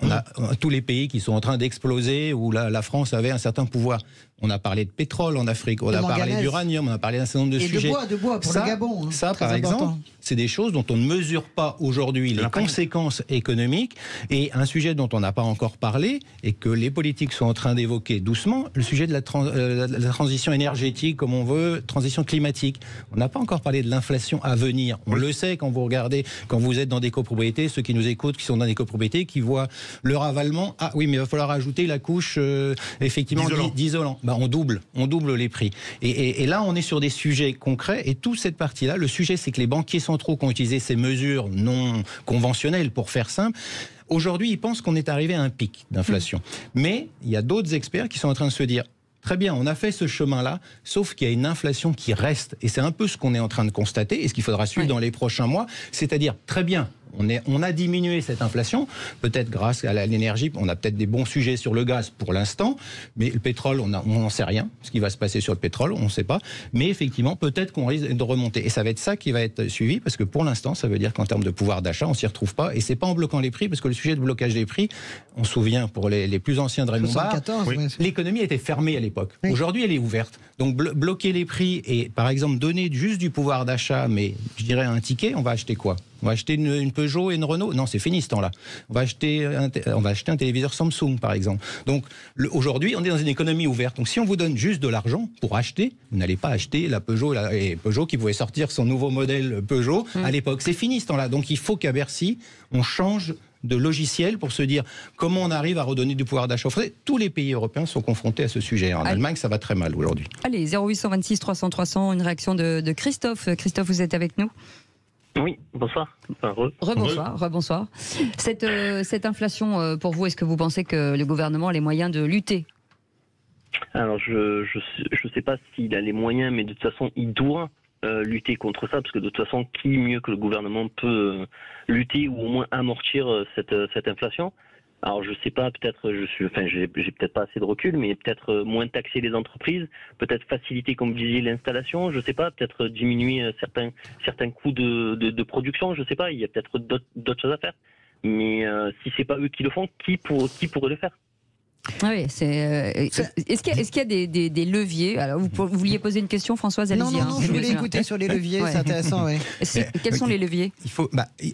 On a tous les pays qui sont en train d'exploser, où la France avait un certain pouvoir. On a parlé de pétrole en Afrique, on a parlé d'uranium, on a parlé d'un certain nombre de sujets. De bois pour le Gabon. Ça, par exemple, c'est des choses dont on ne mesure pas aujourd'hui les conséquences économiques. Et un sujet dont on n'a pas encore parlé, et que les politiques sont en train d'évoquer doucement, le sujet de la transition énergétique, comme on veut, transition climatique. On n'a pas encore parlé de l'inflation à venir. On le sait quand vous regardez, quand vous êtes dans des copropriétés, ceux qui nous écoutent, qui sont dans des copropriétés, qui voient le ravalement. Ah oui, mais il va falloir ajouter la couche, effectivement, d'isolant. On double les prix. Et là, on est sur des sujets concrets. Et toute cette partie-là, le sujet, c'est que les banquiers centraux qui ont utilisé ces mesures non conventionnelles, pour faire simple, aujourd'hui, ils pensent qu'on est arrivé à un pic d'inflation. Mais il y a d'autres experts qui sont en train de se dire, très bien, on a fait ce chemin-là, sauf qu'il y a une inflation qui reste. Et c'est un peu ce qu'on est en train de constater et ce qu'il faudra suivre dans les prochains mois. C'est-à-dire, très bien, on a diminué cette inflation, peut-être grâce à l'énergie, on a peut-être des bons sujets sur le gaz pour l'instant, mais le pétrole, on n'en sait rien, ce qui va se passer sur le pétrole, on ne sait pas, mais effectivement, peut-être qu'on risque de remonter. Et ça va être ça qui va être suivi, parce que pour l'instant, ça veut dire qu'en termes de pouvoir d'achat, on ne s'y retrouve pas, et c'est pas en bloquant les prix, parce que le sujet de blocage des prix, on se souvient, pour les plus anciens de Raymond Barre, l'économie était fermée à l'époque. Aujourd'hui, elle est ouverte. Donc bloquer les prix et, par exemple, donner juste du pouvoir d'achat, mais je dirais un ticket, on va acheter quoi ? On va acheter une Peugeot et une Renault? Non, c'est fini ce temps-là. On va acheter un téléviseur Samsung, par exemple. Donc aujourd'hui, on est dans une économie ouverte. Donc si on vous donne juste de l'argent pour acheter, vous n'allez pas acheter la Peugeot et Peugeot qui pouvait sortir son nouveau modèle Peugeot à l'époque. C'est fini ce temps-là. Donc il faut qu'à Bercy, on change de logiciel pour se dire comment on arrive à redonner du pouvoir d'achat. Tous les pays européens sont confrontés à ce sujet. En Allemagne, ça va très mal aujourd'hui. Allez, 0826 300 300, une réaction de Christophe. Christophe, vous êtes avec nous? Oui, bonsoir. Rebonsoir. Cette inflation, pour vous, est-ce que vous pensez que le gouvernement a les moyens de lutter? Alors, je sais pas s'il a les moyens, mais de toute façon, il doit lutter contre ça, parce que de toute façon, qui mieux que le gouvernement peut lutter ou au moins amortir cette inflation? Alors je sais pas, peut-être j'ai peut-être pas assez de recul, mais peut-être moins taxer les entreprises, peut-être faciliter, comme vous disiez, l'installation, je sais pas, peut-être diminuer certains coûts de production, je sais pas, il y a peut-être d'autres choses à faire. Mais si c'est pas eux qui le font, qui pourrait le faire? Oui, est-ce qu'il y a des leviers? Alors, vous vouliez poser une question, Françoise? Non, je voulais écouter sur les leviers, c'est intéressant. Ouais. Quels sont les leviers?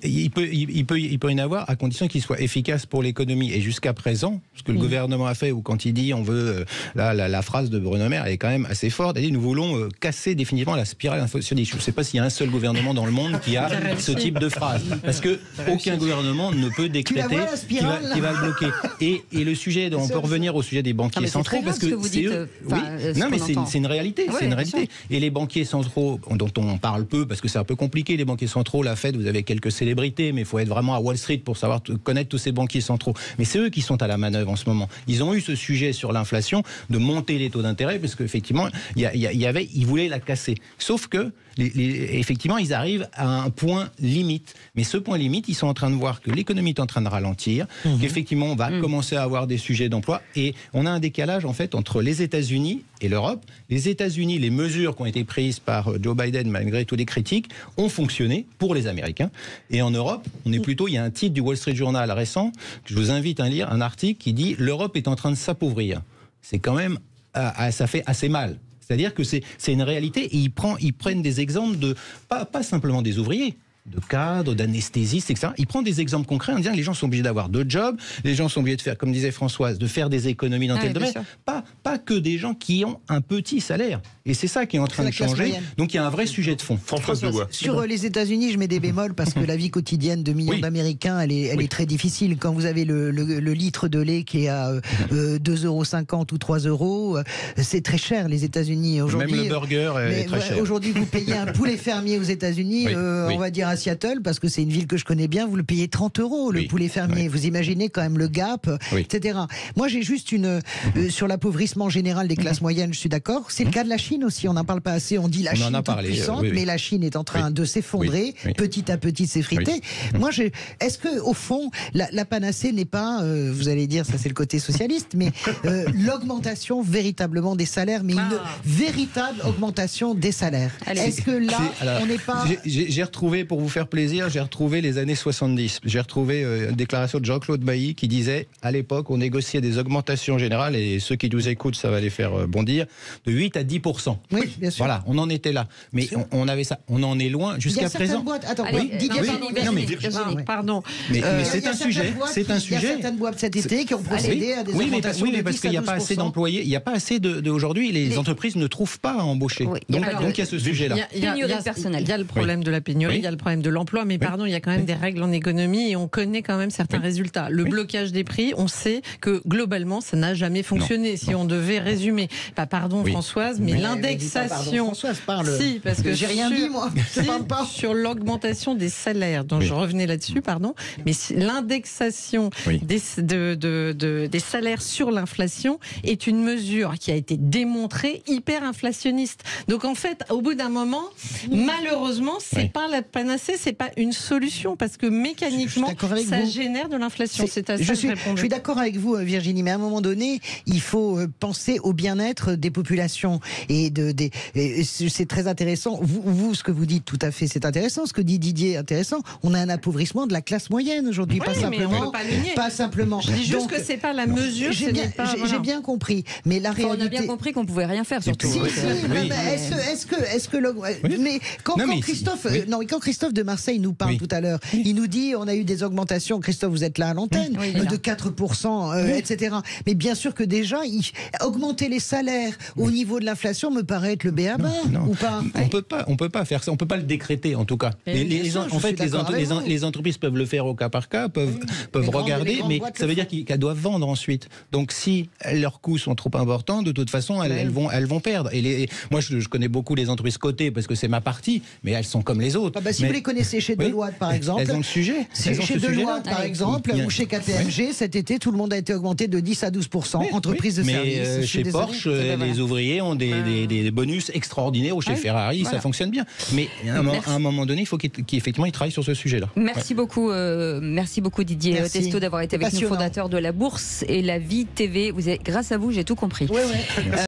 Il peut y en avoir, à condition qu'ils soient efficaces pour l'économie. Et jusqu'à présent, ce que le gouvernement a fait, ou quand il dit on veut, la phrase de Bruno Le Maire, elle est quand même assez forte. Elle dit nous voulons casser définitivement la spirale inflationniste. Je ne sais pas s'il y a un seul gouvernement dans le monde qui a ce type de phrase, parce que aucun gouvernement ne peut décréter qu'il va le bloquer. Et le sujet dont on peut faut revenir au sujet des banquiers centraux parce que c'est eux. Non, mais c'est une réalité. Ouais, c'est une réalité. Et les banquiers centraux, dont on parle peu parce que c'est un peu compliqué, les banquiers centraux, la Fed, vous avez quelques célébrités, mais il faut être vraiment à Wall Street pour savoir connaître tous ces banquiers centraux. Mais c'est eux qui sont à la manœuvre en ce moment. Ils ont eu ce sujet sur l'inflation de monter les taux d'intérêt parce qu'effectivement, ils voulaient la casser. Sauf que effectivement, ils arrivent à un point limite. Mais ce point limite, ils sont en train de voir que l'économie est en train de ralentir, qu'effectivement, on va commencer à avoir des sujets d'emploi. Et on a un décalage, en fait, entre les États-Unis et l'Europe. Les États-Unis, les mesures qui ont été prises par Joe Biden, malgré toutes les critiques, ont fonctionné pour les Américains. Et en Europe, on est plutôt... Il y a un titre du Wall Street Journal récent, que je vous invite à lire, un article qui dit « L'Europe est en train de s'appauvrir ». C'est quand même... ça fait assez mal. C'est-à-dire que c'est une réalité et ils prennent des exemples de, pas simplement des ouvriers, de cadres, d'anesthésistes, etc. Ils prennent des exemples concrets en disant que les gens sont obligés d'avoir 2 jobs, les gens sont obligés de faire, comme disait Françoise, de faire des économies dans tel domaine. Pas que des gens qui ont un petit salaire. Et c'est ça qui est en train de changer. Donc il y a un vrai sujet de fond. Françoise Dubois. Sur les États-Unis, je mets des bémols parce que la vie quotidienne de millions d'Américains, elle est très difficile. Quand vous avez le litre de lait qui est à 2,50 € ou 3 €, c'est très cher les États-Unis aujourd'hui. Même le burger est très cher. Aujourd'hui, vous payez un poulet fermier aux États-Unis, on va dire à Seattle, parce que c'est une ville que je connais bien, vous le payez 30 € le poulet fermier. Vous imaginez quand même le gap, etc. Moi, j'ai juste sur l'appauvrissement général des classes moyennes, je suis d'accord. C'est le cas de la Chine aussi, on n'en parle pas assez. On dit la Chine toute puissante, mais la Chine est en train de s'effondrer, petit à petit s'effriter. Moi, est-ce que au fond, la panacée n'est pas, vous allez dire, ça c'est le côté socialiste, mais l'augmentation véritablement des salaires, mais une véritable augmentation des salaires. Est-ce que là, on n'est pas... J'ai retrouvé, pour vous faire plaisir, j'ai retrouvé les années 70. J'ai retrouvé une déclaration de Jean-Claude Bailly qui disait, à l'époque, on négociait des augmentations générales, et ceux qui nous écoutent, ça va les faire bondir, de 8 à 10%. Oui, bien sûr. Voilà, on en était là. Mais on avait ça. On en est loin jusqu'à présent. Attends, pardon. Mais c'est un sujet. C'est un sujet. Il y a certaines boîtes cet été qui ont procédé à des augmentations de 10 à 12%. Parce qu'il n'y a pas assez d'employés. Il n'y a pas assez aujourd'hui. Les entreprises ne trouvent pas à embaucher. Donc il y a ce sujet-là. Pénurie de personnel. Il y a le problème de la pénurie, il y a le problème de l'emploi, mais pardon, il y a quand même des règles en économie et on connaît quand même certains résultats. Le blocage des prix, on sait que globalement, ça n'a jamais fonctionné. Si on devait résumer, pardon Françoise, mais l'indexation... Si, parce que j'ai rien dit, moi. Sur l'augmentation des salaires, dont je revenais là-dessus, pardon, mais l'indexation des salaires sur l'inflation est une mesure qui a été démontrée hyper inflationniste. Donc en fait, au bout d'un moment, malheureusement, c'est pas la panacée, c'est pas une solution, parce que mécaniquement, ça génère de l'inflation. Je suis d'accord avec vous, Virginie, mais à un moment donné, il faut penser au bien-être des populations. Et c'est très intéressant. Vous, ce que vous dites, tout à fait, c'est intéressant. Ce que dit Didier, intéressant. On a un appauvrissement de la classe moyenne aujourd'hui, pas simplement. Pas simplement. Je dis juste que c'est pas la mesure. J'ai bien compris, mais la réalité. On a bien compris qu'on pouvait rien faire, surtout. Mais quand Christophe de Marseille nous parle tout à l'heure, il nous dit on a eu des augmentations. Christophe, vous êtes là à l'antenne, de 4%, etc. Mais bien sûr que déjà, augmenter les salaires au niveau de l'inflation me paraît être le b.a.-ba, ou pas? On peut pas faire ça. On peut pas le décréter, en tout cas. Les entreprises peuvent le faire au cas par cas, peuvent regarder, mais ça veut dire qu'elles doivent vendre ensuite. Donc si leurs coûts sont trop importants, de toute façon, elles vont perdre. Et moi, je connais beaucoup les entreprises cotées parce que c'est ma partie, mais elles sont comme les autres. Si vous les connaissez chez Deloitte, par exemple. Elles ont le sujet. Chez Deloitte, par exemple, ou chez KPMG, cet été, tout le monde a été augmenté de 10 à 12%. Entreprises de services. Mais chez Porsche, les ouvriers ont des bonus extraordinaires, ou chez Ferrari, ça fonctionne bien. Mais à un moment donné, il faut qu'effectivement ils travaillent sur ce sujet-là. Merci beaucoup Didier Testo d'avoir été avec nous, fondateur de La Bourse et La Vie TV. Grâce à vous, j'ai tout compris.